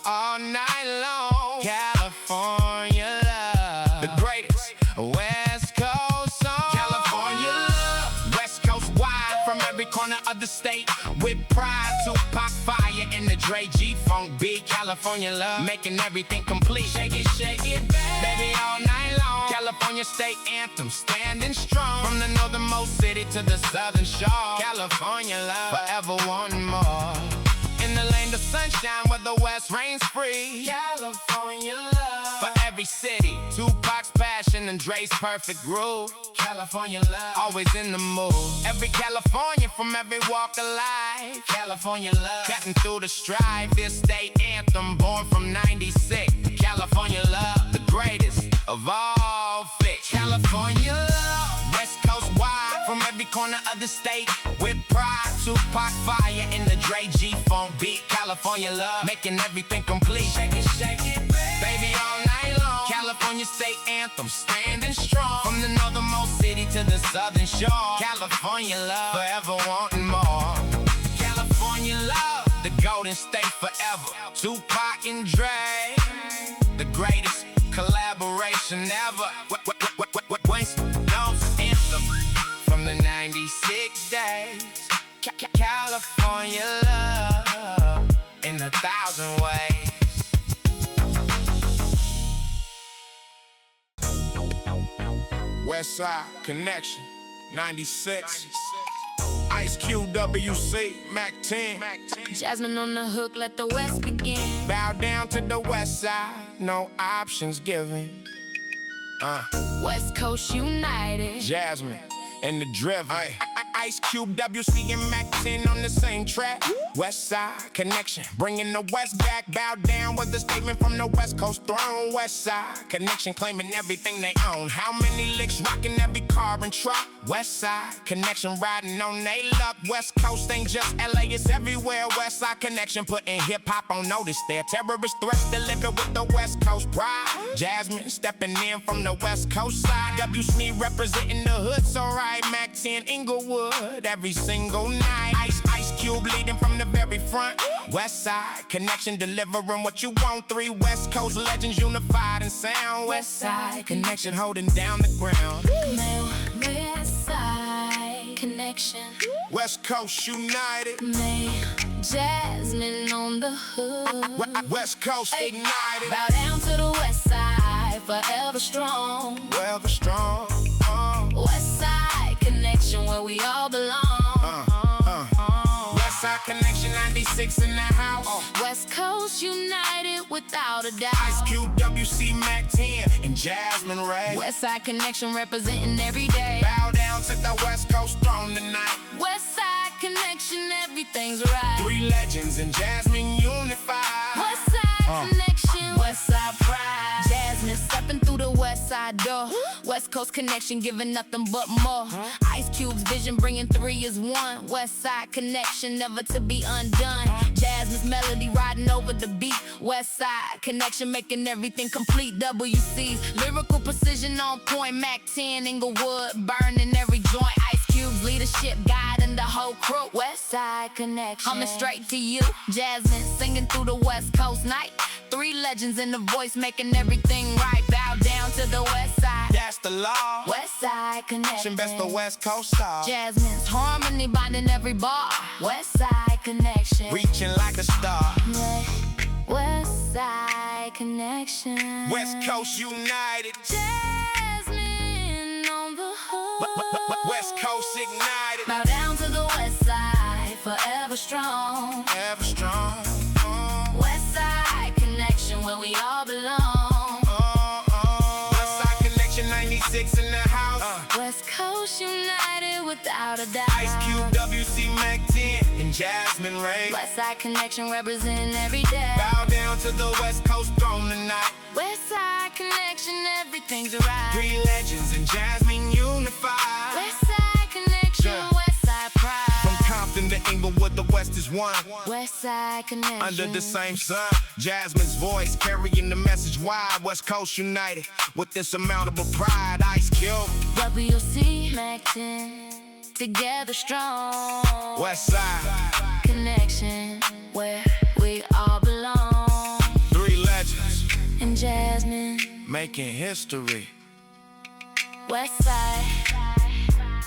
S1: all night long. California love, the greatest West Coast song. California love, West Coast wide, from every corner of the state with pride. Tupac fire and the Dre G-Funk beat. California love, making everything complete. Shake it, baby, all night long. California state anthem, standing strong. From the northernmost city to the southern shore. California love, forever wanting more. In the land of sunshine where the west reigns free. California love, for every city. Tupac's passion and Dre's perfect groove. California love, always in the mood. Every California from every walk of life. California love, cutting through the strife. This state anthem born from 96. California love, the greatest of all fits. California love, West Coast wide, from every corner of the state with pride. Tupac fire in the Dre G-Funk beat. California love, making everything complete. Shake it, baby, all night long. California state anthem, standing strong. From the northernmost city to the southern shore. California love, forever wanting more. California love, the golden state forever. Tupac and Dre, the greatest collaboration ever. West Coast anthem from the 96 days. California love in 1,000 ways. West Side Connection, 96. Ice Cube, WC, Mac 10.
S2: Jasmine on the hook, let the West begin.
S1: Bow down to the West Side, no options given.
S2: West Coast United.
S1: Jasmine and the Driven. Ice Cube, WC, and Mac 10 on the same track. West Side Connection, bringing the West back. Bow down with a statement from the West Coast throne. West Side Connection, claiming everything they own. How many licks rocking every car and truck? West Side Connection, riding on they luck. West Coast ain't just LA, it's everywhere. West Side Connection, putting hip-hop on notice there. Terrorist threats delivered with the West Coast pride. Jasmine stepping in from the West Coast side. W. representing the hood, so right. Mac 10, Inglewood, every single night. Ice Cube leading from the very front. West Side Connection, delivering what you want. 3 West Coast legends unified in sound. West Side Connection, holding down the ground.
S2: West Side Connection.
S1: West Coast United.
S2: Jasmine on the hood.
S1: West Coast ignited.
S2: Bow down to the West Side, forever strong.
S1: Forever strong.
S2: West Side Connection, where we all belong.
S1: West Side Connection, 96 in the house.
S2: West Coast United, without a doubt.
S1: Ice Cube, WC, Mac 10, and Jasmine Ray.
S2: West Side Connection, representing every day.
S1: Bow down to the West Coast throne tonight.
S2: West Side Connection, everything's right.
S1: 3 legends and Jasmine unified.
S2: West Side Connection, West Side pride. Jasmine stepping through the West Side door. West Coast Connection, giving nothing but more. Ice Cube's vision, bringing 3 as one. West Side Connection, never to be undone. Jasmine's melody riding over the beat. West Side Connection, making everything complete. WC's lyrical precision on point. Mac 10, Inglewood, burning every joint. Ice Cube's leadership guiding the whole crew. West Side Connection, coming straight to you. Jasmine singing through the West Coast night. 3 legends in the voice, making everything right. Bow down to the West Side.
S1: That's the law.
S2: West Side Connection,
S1: Best the West Coast star.
S2: Jasmine's harmony binding every bar. West Side Connection,
S1: Reaching like a star.
S2: West Side Connection.
S1: West Coast United.
S2: Jasmine on the hood.
S1: West Coast ignited.
S2: Bow down to the West Side, forever strong.
S1: Ever strong.
S2: West Side Connection, where we all belong.
S1: West Side Connection, 96 in the house.
S2: West Coast United, without a doubt.
S1: Ice Cube, WC, Mac 10, and Jasmine Ray.
S2: West Side Connection, representing every day.
S1: Bow down to the West Coast throne tonight.
S2: West Side Connection, everything's right.
S1: 3 legends and Jasmine unified.
S2: West Side Connection, West Side pride.
S1: From Compton to Inglewood, the West is one.
S2: West Side Connection,
S1: Under the same sun, Jasmine's voice carrying the message wide. West Coast United with this insurmountable pride. Ice Cube,
S2: WC, Mac 10, together strong.
S1: West Side
S2: Connection, where we all belong.
S1: 3 legends
S2: And Jasmine,
S1: making history.
S2: West Side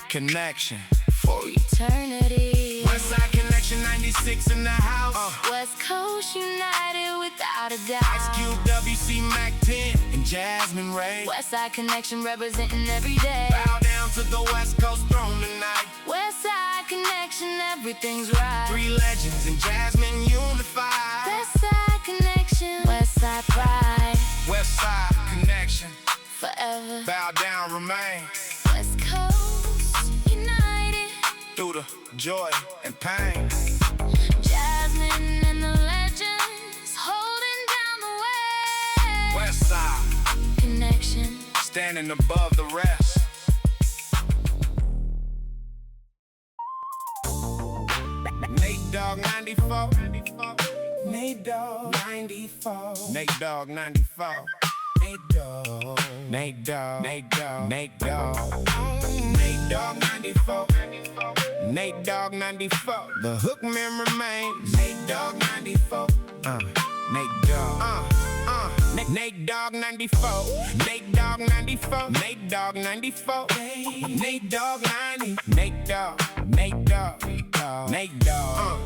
S1: Connection.
S2: for eternity.
S1: West Side Connection, 96 in the house.
S2: West Coast United, without a
S1: Ice
S2: doubt.
S1: Cube, WC, Mac 10, and Jasmine Ray.
S2: West Side Connection, representing every day.
S1: Bow down to the West Coast throne tonight.
S2: West Side Connection, everything's right.
S1: 3 legends and Jasmine unified.
S2: West Side Connection, West Side pride.
S1: West Side Connection,
S2: Forever.
S1: bow down, remain.
S2: West Coast United.
S1: Through the joy and pain.
S2: Jasmine and the legends holding down the way.
S1: West Side
S2: Connection.
S1: shining above the rest. Nate Dogg 94. Nate Dogg 94. Nate Dogg 94. Nate Dogg. Nate Dogg. Nate Dogg. Nate Dogg. Nate Dogg 94. Nate Dogg 94. The hook man remains. Nate Dogg 94. Nate Dogg. Nate Dogg 94. Nate Dogg 94. Nate Dogg 94. Nate Dogg 90. Nate Dogg. Nate Dogg. Nate Dogg.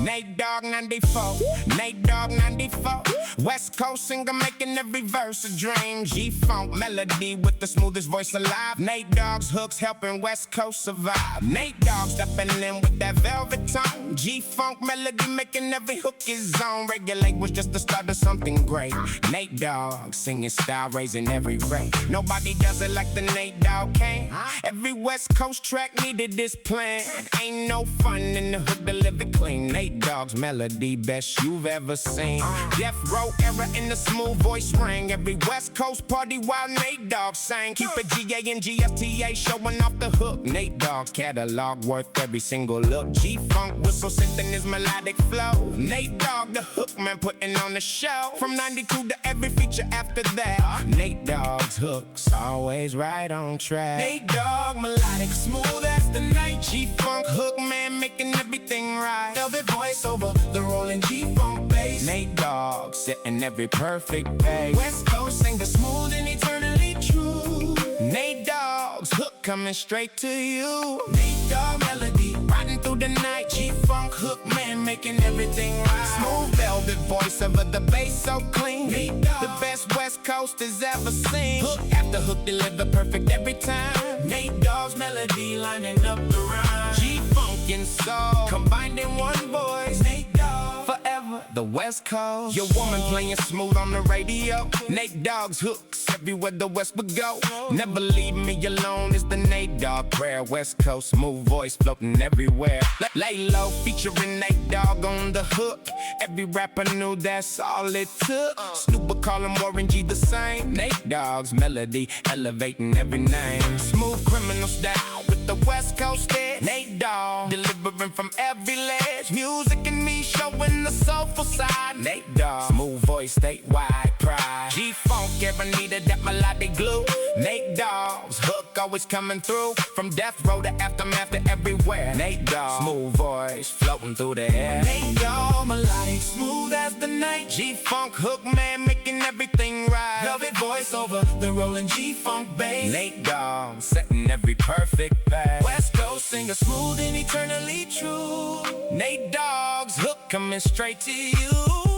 S1: Nate Dogg 94. Nate Dogg 94. West Coast singer making every verse a dream. G-funk melody with the smoothest voice alive. Nate Dogg's hooks helping West Coast survive. Nate Dogg stepping in with that velvet tone. G-funk melody making every hook his own. Regulate was just the start of something great. Nate Dogg singing style raising every rate. Nobody does it like the Nate Dogg can. Every West Coast track needed this plan. Ain't no fun in the hook to live it clean. Nate Dogg's melody best you've ever seen. Death Row era in the smooth voice ring. Every West Coast party while Nate Dogg sang. Keep it GA and GFTA showing off the hook. Nate Dogg's catalog worth every single look. G-funk whistle sent in his melodic flow. Nate Dogg the hook man putting on the show. From 92 to every feature after that. Nate Dogg's hooks always right on track. Nate Dogg melodic smooth as the night. G-funk hook man making everything right. Velvet voice over the rolling G-funk bass. Nate Dogg setting every perfect pace. West Coast singer smooth and eternally true. Nate Dogg's hook coming straight to you. Nate Dogg melody riding through the night. G-funk hook man making everything right. Smooth velvet voice over the bass so clean. Nate Dogg, the best West Coast has ever seen. Hook after hook deliver perfect every time. Nate Dogg's melody lining up the rhyme. G-funk and soul combined in one voice. Nate Dogg forever the West Coast. Your woman playing smooth on the radio. Nate Dogg's hooks everywhere the West would go. Never leave me alone is the Nate Dogg prayer. West Coast smooth voice floating everywhere. Lay low featuring Nate Dogg on the hook. Every rapper knew that's all it took. Snoop would call him Warren G the same. Nate Dogg's melody elevating every name. Smooth criminal style with the West Coast head. Nate Dogg delivering from every ledge. Music and me showing the soulful side. Nate Dogg smooth voice statewide pride. G-funk ever needed that melodic glue. Nate Dogg's hook always coming through. From Death Row to Aftermath to everywhere. Nate Dogg smooth voice floating through the air. Nate Dogg melodic smooth as the night. G-funk hook man making everything right. Velvet voice over the rolling G-funk bass. Nate Dogg setting every perfect path. West Coast singer smooth and eternally true. Nate Dogg's hook coming straight to you.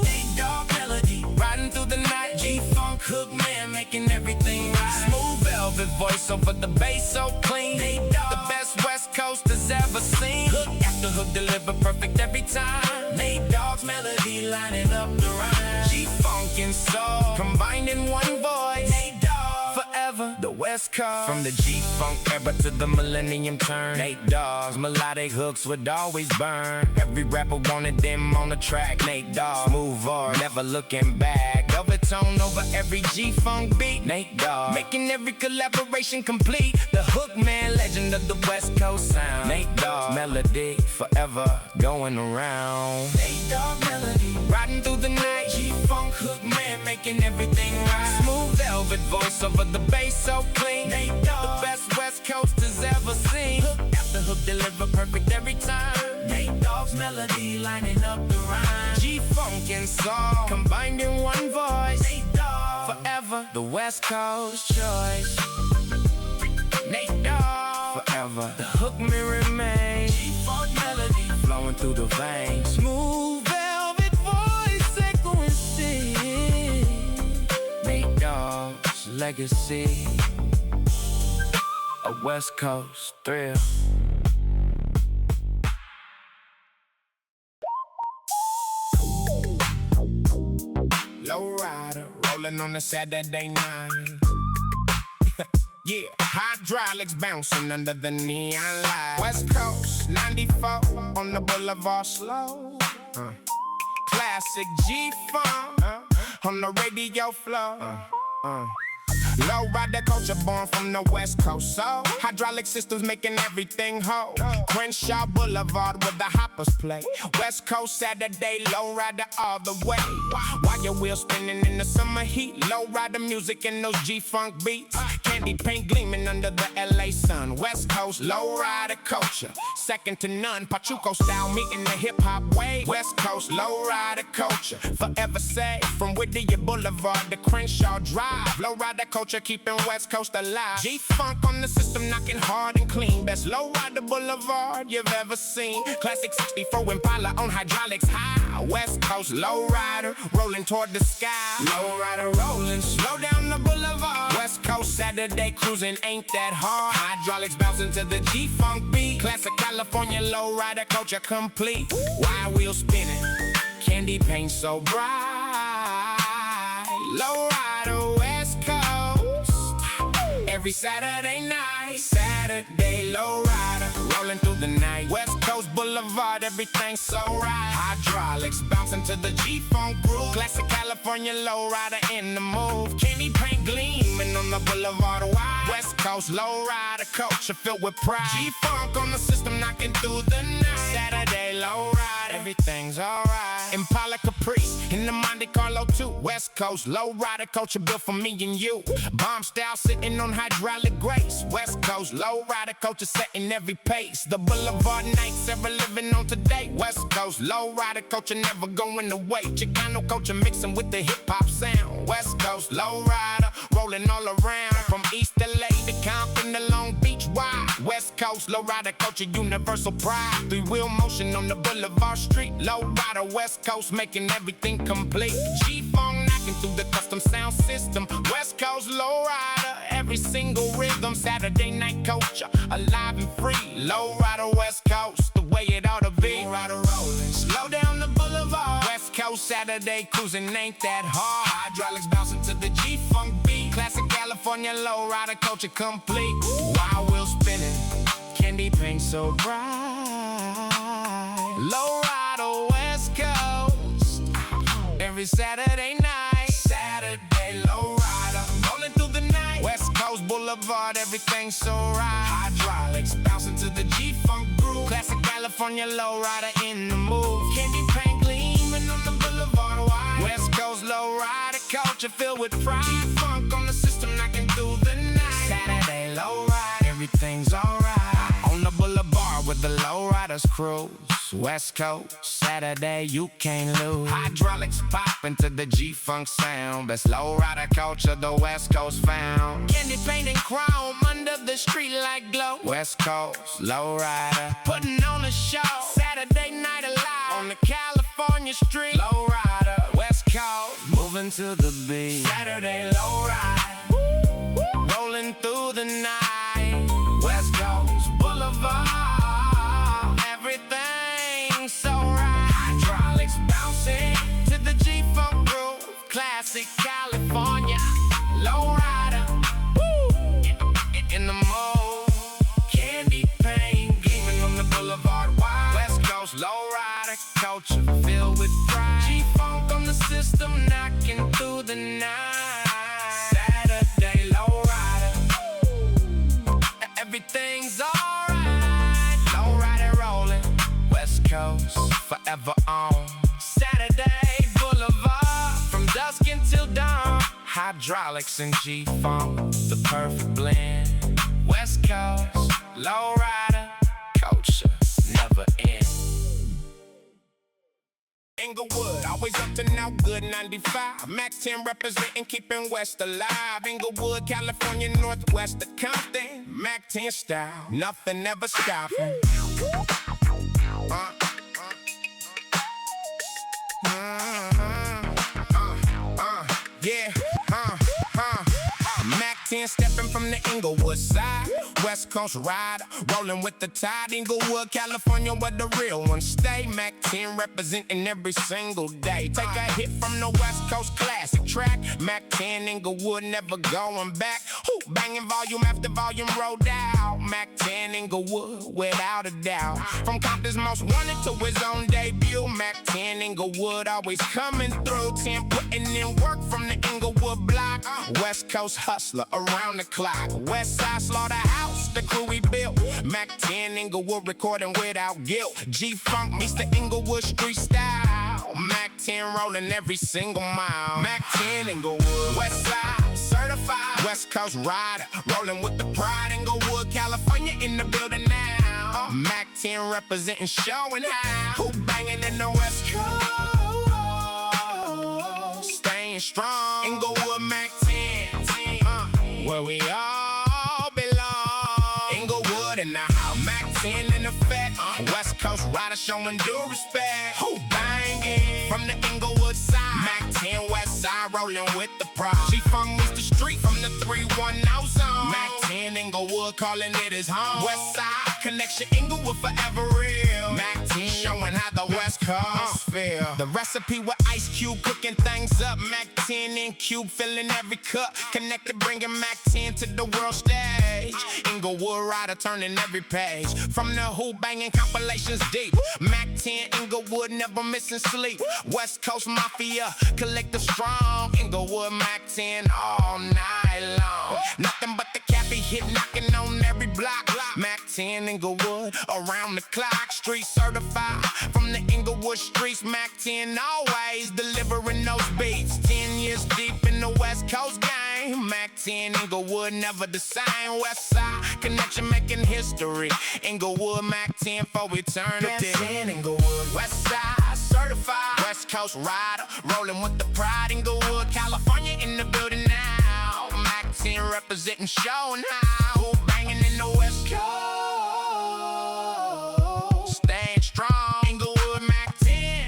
S1: Nate Dogg melody riding through the night. G-funk hook man making everything right. Smooth velvet voice over the bass so clean. Nate Dogg, the best West Coast has ever seen. Hook after hook deliver perfect every time. Nate Dogg's melody lining up the rhyme. G-funk and soul combined in one voice. Nate Dogg forever the West Coast. From the G-funk era to the millennium turn. Nate Dogg's melodic hooks would always burn. Every rapper wanted them on the track. Nate Dogg smooth voice never looking back. Velvet tone over every G-funk beat. Nate Dogg making every collaboration complete. The hook man legend of the West Coast sound. Nate Dogg's melody forever going around. Nate Dogg melody riding through the night. G-funk hook man making everything right. Smooth velvet voice over the bass so clean. Nate Dogg, the best West Coast has ever seen. Hook after hook deliver perfect every time. Nate Dogg's melody lining up the rhyme. G-funk and soul combined in one voice. Nate Dogg forever the West Coast choice. Nate Dogg forever the hook me remains. G-funk melody flowing through the veins. Smooth velvet voice echoing sing. Nate Dogg's legacy, a West Coast thrill. Lowrider, rolling on a Saturday night. Yeah, hydraulics bouncing under the neon light. West Coast, 94, on the boulevard slow. Classic G-funk, on the radio flow. Low rider culture born from the West Coast. So hydraulic systems making everything whole. Crenshaw Boulevard where the hoppers play. West Coast Saturday, low rider all the way. While your wheels spinning in the summer heat, low rider music and those G-funk beats. Candy paint gleaming under the LA sun. West Coast low rider culture, second to none. Pachuco style meeting the hip hop wave. West Coast low rider culture, forever safe. From Whittier Boulevard to Crenshaw Drive, low rider culture keeping West Coast alive. G-funk on the system knocking hard and clean. Best low rider boulevard you've ever seen. Classic 64 Impala on hydraulics high. West Coast low rider rolling toward the sky. Low rider rolling, slow down the boulevard. West Coast Saturday cruising ain't that hard. Hydraulics bouncing to the G-funk beat. Classic California low rider culture complete. Wide wheels spinning, candy paint so bright. Low rider West Coast, every Saturday night. Saturday low rider, rolling through the night. West Coast Boulevard, everything's so right. Hydraulics bouncing to the G-funk groove. Classic California low rider in the move. Candy paint gleaming on the boulevard wide. West Coast low rider culture filled with pride. G-funk on the system knocking through the night. Saturday low rider, everything's alright. Impala Caprice in the Monte Carlo too. West Coast low rider culture built for me and you. Bomb style sitting on hydraulic grace. West Coast low rider culture setting every pace. The boulevard nights ever living on today. West Coast low rider culture never going away. Chicano culture mixing with the hip hop sound. West Coast low rider rolling all around. From East LA to Compton to Long Beach wide. West Coast low rider culture universal pride. Three-wheel motion on the Boulevard Street. Low rider West Coast making everything complete. G-funk knocking through the custom sound system. West Coast low rider, every single rhythm. Saturday night culture, alive and free. Low rider West Coast, the way it ought to be. Low rider rolling, slow down the boulevard. West Coast Saturday cruising ain't that hard. Hydraulics bouncing to the G-funk beat. Classic California low rider culture complete. Wild wheels spinning, candy paint so bright. Low rider West Coast, every Saturday night. Saturday low rider, rolling through the night. West Coast Boulevard, everything's so right. Hydraulics bouncing to the G-funk groove. Classic California low rider in the move. Candy paint gleaming on the boulevard wide. West Coast low rider culture filled with pride. G-funk on the system knocking through the night. Saturday low rider, everything's alright. On the boulevard with the low riders cruise. West Coast Saturday you can't lose. Hydraulics popping to the G-funk sound. Best low rider culture the West Coast found. Candy paint and chrome under the street like glow. West Coast low rider putting on a show. Saturday night alive on the California street. Low rider West Coast moving to the beat. Saturday low rider rolling through the night. West Coast Boulevard, everything so right. Hydraulics bouncing to the G-funk groove. Classic California low rider, in the mode. Candy paint gleaming on the boulevard wide. West Coast low rider culture filled with pride. G-funk on the system knocking through the night. Saturday low rider, everything's alright. Low rider rolling, West Coast forever on. Saturday Boulevard, from dusk until dawn. Hydraulics and G-funk, the perfect blend. West Coast low rider culture never ends. Inglewood, always up to now good 95. Mac 10 representing, keeping West alive. Inglewood, California, northwest of Compton. Mac 10 style, nothing ever stopping. Yeah, Mac 10 10 stepping from the Inglewood side. West Coast rider, rolling with the tide. Inglewood, California, where the real ones stay. Mac 10 representing every single day. Take a hit from the West Coast classic track. Mac 10, Inglewood, never going back. Who banging volume after volume rolled out. Mac 10, Inglewood, without a doubt. From Compton's most wanted to his own debut. Mac 10, Inglewood, always coming through. 10 putting in work from the Inglewood block. West Coast hustler around the clock. West Side Slaughterhouse, the crew we built. Mac 10, Inglewood recording without guilt. G-Funk meets the Inglewood street style. Mac 10 rolling every single mile. Mac 10, Inglewood, West Side certified. West Coast rider, rolling with the pride. Inglewood, California in the building now. Mac 10 representing, showing how. Who banging in the West Coast? Staying strong. Inglewood, Mac 10, where we all belong. Inglewood in the house. Mac 10 in effect. West Coast rider showing due respect. Who banging from the Inglewood side? Mac 10 West Side rolling with the pride. G-Funk meets the street from the 310 zone. Mac 10 Inglewood calling it his home. West Side connection, Inglewood forever real. Mac 10 showing how the West Coast feel. The recipe with Ice Cube cooking things up. Mac 10 and Cube filling every cup. Connected bringing Mac 10 to the world stage. Inglewood rider turning every page. From the Who banging compilations deep. Mac 10 Inglewood never missing sleep. West Coast Mafia collective strong. Inglewood Mac 10 all night long. Nothing but the cappy hit knocking on every block. Mac 10 Inglewood around the clock. Street certified from the Inglewood streets. Mac 10 always delivering those beats. 10 years deep in the West Coast game. Mac 10 Inglewood never the same. West Side connection making history. Inglewood Mac 10 for eternity. Mac 10 Inglewood West Side certified. West Coast rider rolling with the pride. Inglewood, California in the building now. Mac 10 representing, showing how. Who banging in the West Coast? Staying strong. Inglewood Mac 10,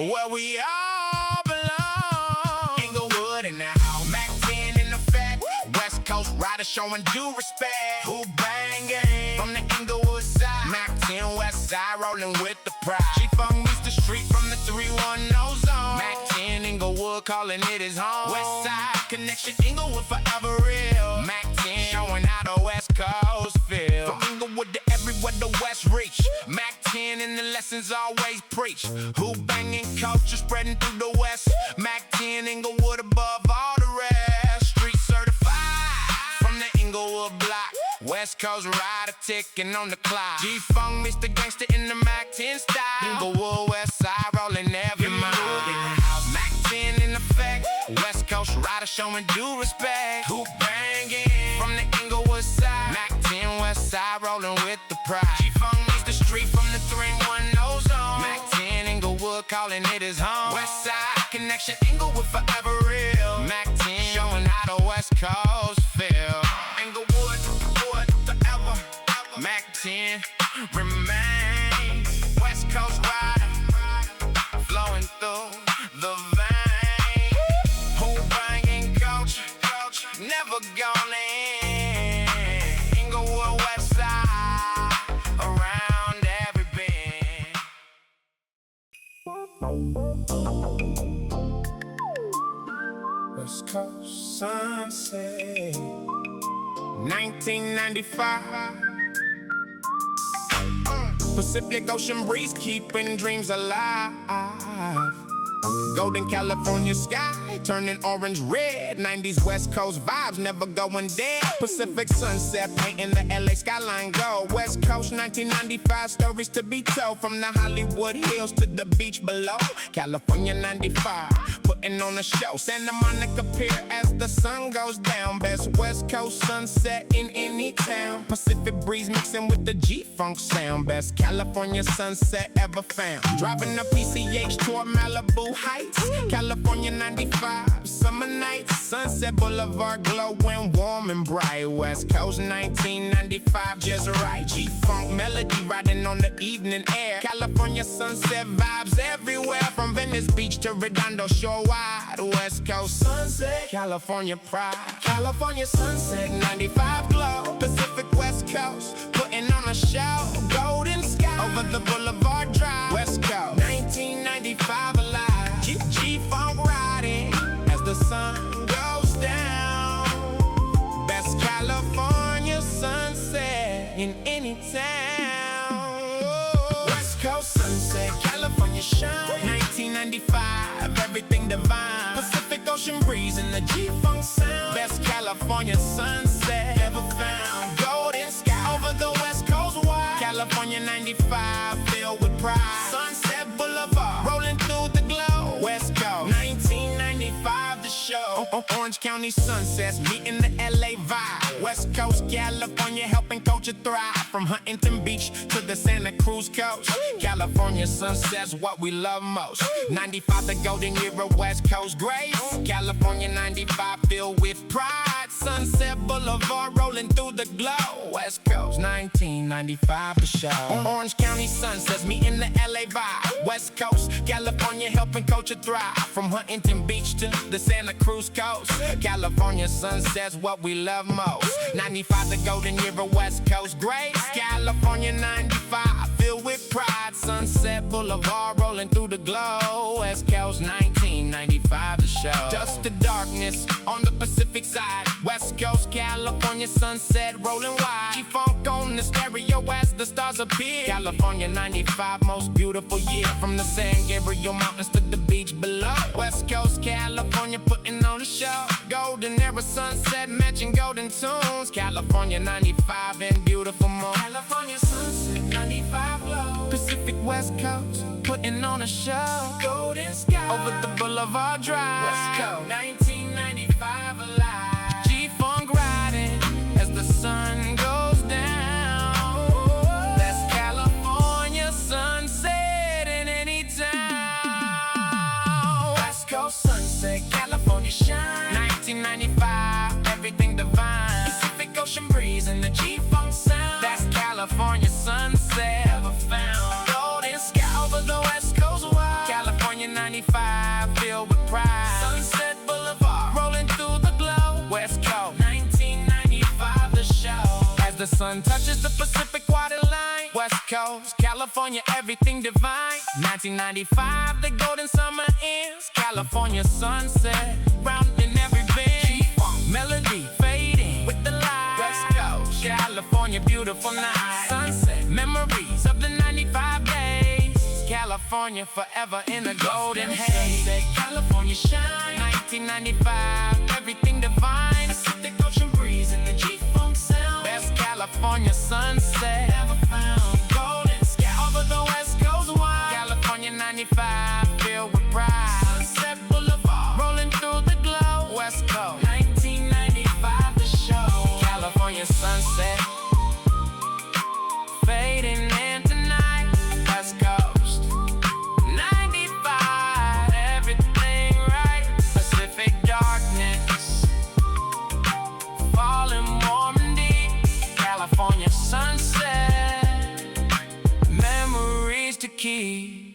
S1: where we all belong. Inglewood in the house. Mac 10 in effect. West Coast rider showing due respect. Who banging from the Inglewood side? Mac 10 West Side rolling with the pride. G-Funk meets the street from the 310 zone. Mac 10 Inglewood calling it his home. West Side connection, Inglewood forever real. Mac 10 showing how the West Coast feel. From Inglewood to everywhere the West reach. Mac 10 and the lessons always preach. Who banging culture spreading through the West. Mac 10 Inglewood above all the rest. Street certified from the Inglewood block. West Coast rider ticking on the clock. G-Funk meets the gangster in the Mac 10 style. Inglewood West Side rolling every mile. Mac 10 in effect. West Coast rider showing due respect. Who banging from the Inglewood side? Mac 10 West Side rolling with the pride. G-Funk meets the street from the 310 zone. Mac 10 Inglewood calling it his home. West Side connection, Inglewood forever real. Mac 10 showing how the West Coast feel. Inglewood, forever. Mac 10 remain. West Coast rider flowing through the vein. Who banging culture, never gonna end. Inglewood West Side around every bend. West Coast sunset, 1995. Pacific Ocean breeze keeping dreams alive. Golden California sky turning orange red. 90s West Coast vibes never going dead. Pacific sunset painting the LA skyline gold. West Coast 1995 stories to be told. From the Hollywood Hills to the beach below. California 95 putting on a show. Santa Monica Pier as the sun goes down. Best West Coast sunset in any town. Pacific breeze mixing with the G-Funk sound. Best California sunset ever found. Driving a PCH toward Malibu Heights. California 95 summer nights. Sunset Boulevard glowing warm and bright. West Coast 1995 just right. G-Funk melody riding on the evening air. California sunset vibes everywhere. From Venice Beach to Redondo shorewide. West Coast sunset, California pride. California sunset, 95 glow. Pacific West Coast, putting on a show. Golden sky, over the Boulevard Drive. West Coast, 1995 alive. G-Funk riding, as the sun goes down. Best California sunset in any town. West Coast sunset, California shine. 1995, everything divine. Pacific Ocean breeze in the G-Funk sound. Best California sunset ever found. Golden sky over the West Coast wide. California 95, filled with pride. Sunset Boulevard, rolling through the glow. West Coast, 1995, the show. Orange County sunsets, meeting the LA vibe. West Coast, California, helping culture thrive. From Huntington Beach to the Santa Cruz coast. California sunsets, what we love most. 95, the golden era, West Coast grace. California 95, filled with pride. Sunset Boulevard, rolling through the glow. West Coast, 1995, the show. Orange County sunsets, meeting the LA vibe. West Coast, California, helping culture thrive. From Huntington Beach to the Santa Cruz coast. California sunsets, what we love most. 95, the golden era, West Coast grace. California 95, filled with pride. Sunset Boulevard, rolling through the glow. West Coast, 1995, the show. Dust to darkness on the Pacific side. West Coast, California sunset, rolling wide. G-Funk on the stereo as the stars appear. California 95, most beautiful year. From the San Gabriel Mountains to the beach below. West Coast, California, putting on a show. Golden era sunset, matching golden tunes. California 95 and beautiful moon. California sunset, 95 glow. Pacific West Coast, putting on a show. Golden sky, over the Boulevard Drive. West Coast, 1995 alive. G-Funk riding, as the sun goes down. That's California sunset in any town. West Coast sunset, California shine. 1995, everything divine. Pacific Ocean breeze in the G-Funk sound. That's California sunset ever found. Golden sky over the West Coast wide. California 95, filled with pride. Sunset Boulevard, rolling through the glow. West Coast, 1995, the show. As the sun touches the Pacific waterline. West Coast, California, everything divine. 1995, the golden summer ends. California sunset, rounding every bend. Melody fading with the light. West Coast, California, beautiful night. Sunset, memories of the 95 days. California forever in a golden haze. California shine. 1995, everything divine. Pacific Ocean breeze in the G-Funk sound. Best California sunset ever found. Golden sky over the West Coast wide. California 95, filled with pride. Sunset Boulevard, rolling through the glow. West Coast, 1995, the show. California sunset, fading in tonight. West Coast, 95, everything right. Pacific darkness, falling warm and deep. California sunset, memories to keep.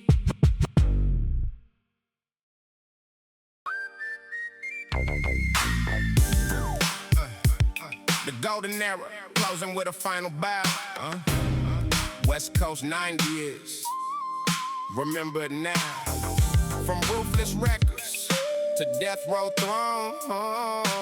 S1: The golden era, closing with a final bow. West Coast 90 years, remember it now. From Ruthless Records to Death Row Throne,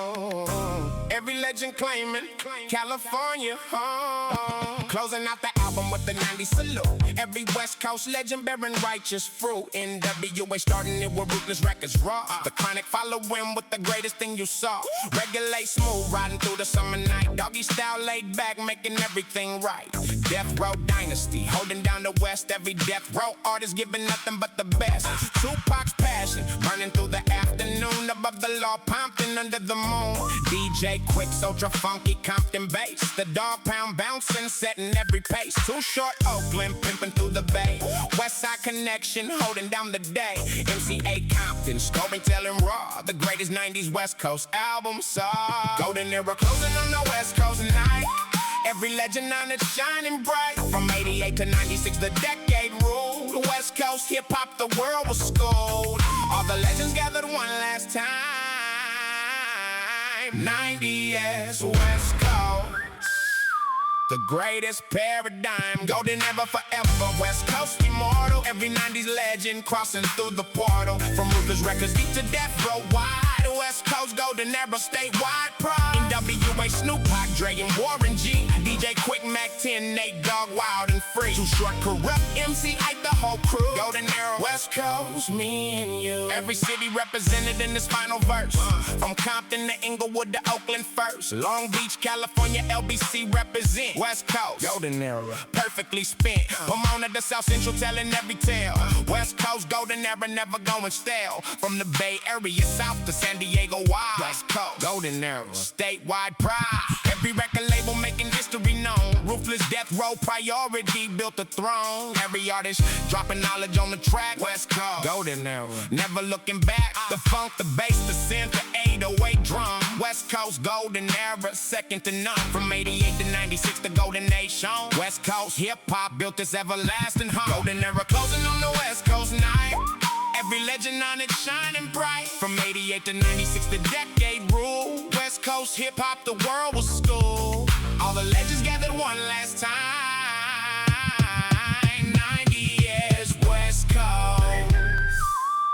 S1: every legend claiming California home. Closing out the album with the 90s salute. Every West Coast legend bearing righteous fruit. NWA starting it with Ruthless Records raw. The Chronic following with the greatest thing you saw. Regulate smooth, riding through the summer night. Doggy style laid back, making everything right. Death Row Dynasty, holding down the West. Every Death Row artist giving nothing but the best. Tupac's passion, burning through the afternoon. Above the law, pumping under the moon. DJ Quick's ultra funky Compton bass. The dog pound bouncing, setting every pace. Too Short Oakland, pimping through the bay. West Side Connection, holding down the day. MCA Compton, storytelling raw. The greatest 90s West Coast album saw. Golden era closing on the West Coast night. Every legend on it shining bright. From 88 to 96, the decade ruled. The West Coast hip-hop, the world was schooled. All the legends gathered one last time. 90s West Coast, the greatest paradigm, golden ever forever. West Coast immortal, every 90s legend crossing through the portal. From Ruthless Records deep to death row wide. West Coast golden era, statewide pride. NWA, Snoop, Pac, Dre, and Warren G. DJ Quick, Mac 10, Nate Dogg, Wild and Free. Too Short, Corrupt, MC Ike, the whole crew. Golden era, West Coast, me and you. Every city represented in this final verse. From Compton to Inglewood to Oakland first. Long Beach, California, LBC represent. West Coast, golden era, perfectly spent. Pomona to South Central, telling every tale. West Coast, golden era, never going stale. From the Bay Area, south to San Diego wide. West Coast, golden era, statewide pride. Every record label making history known. Ruthless death row priority, built a throne. Every artist dropping knowledge on the track. West Coast, golden era, never looking back. The funk, the bass, the synth, the 808 drum. West Coast, golden era, second to none. From 88 to 96, the golden age shown. West Coast hip-hop built this everlasting home. Golden era closing on the West Coast night. Every legend on it shining bright. From 88 to 96, the decade rule. West Coast hip-hop, the world was school. All the legends gathered one last time. 90 years West Coast,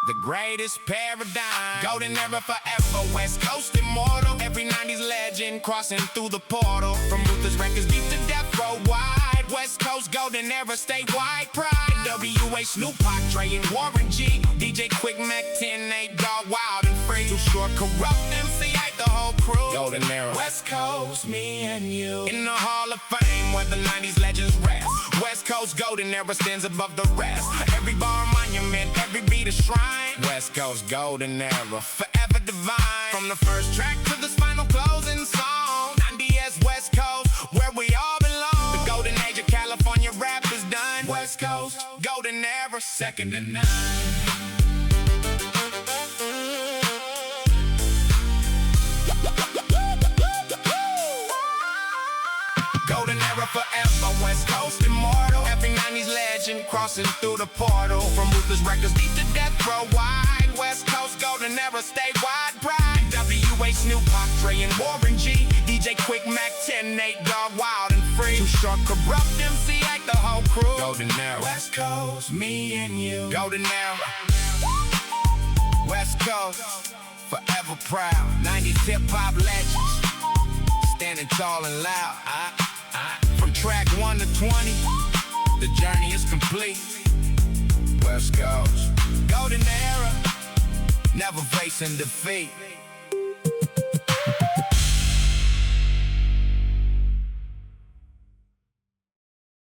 S1: the greatest paradigm, golden era forever. West Coast immortal, every 90s legend crossing through the portal. From Ruthless Records deep to death row wide. West Coast golden era, statewide pride. NWA, Snoop, Pac, Dre, and Warren G. DJ Quick, Mac 10, Nate Dogg, Wild and Free. Too Short, Corrupt, MC Ike, the whole crew. Golden era, West Coast, me and you. In the Hall of Fame where the 90s legends rest. West Coast golden era stands above the rest. Every bar a monument, every beat a shrine. West Coast golden era, forever divine. From the first track to this final closing song. 90s West Coast, where we all belong. The golden age of California rap is done. West Coast golden era, second to none. Golden era forever, West Coast immortal. Every 90s legend crossing through the portal. From Ruthless Records deep to death row wide. West Coast golden era, statewide pride. NWA, Snoop, Pac, Dre, and Warren G. DJ Quick, Mac 10, Nate Dogg, Wild and Free. Too Short, Corrupt, MC Ike, the whole crew. Golden era, West Coast, me and you. Golden era, West Coast, forever proud. 90s hip-hop legends, standing tall and loud. From track 1 to 20, the journey is complete. West Coast, golden era, never facing defeat.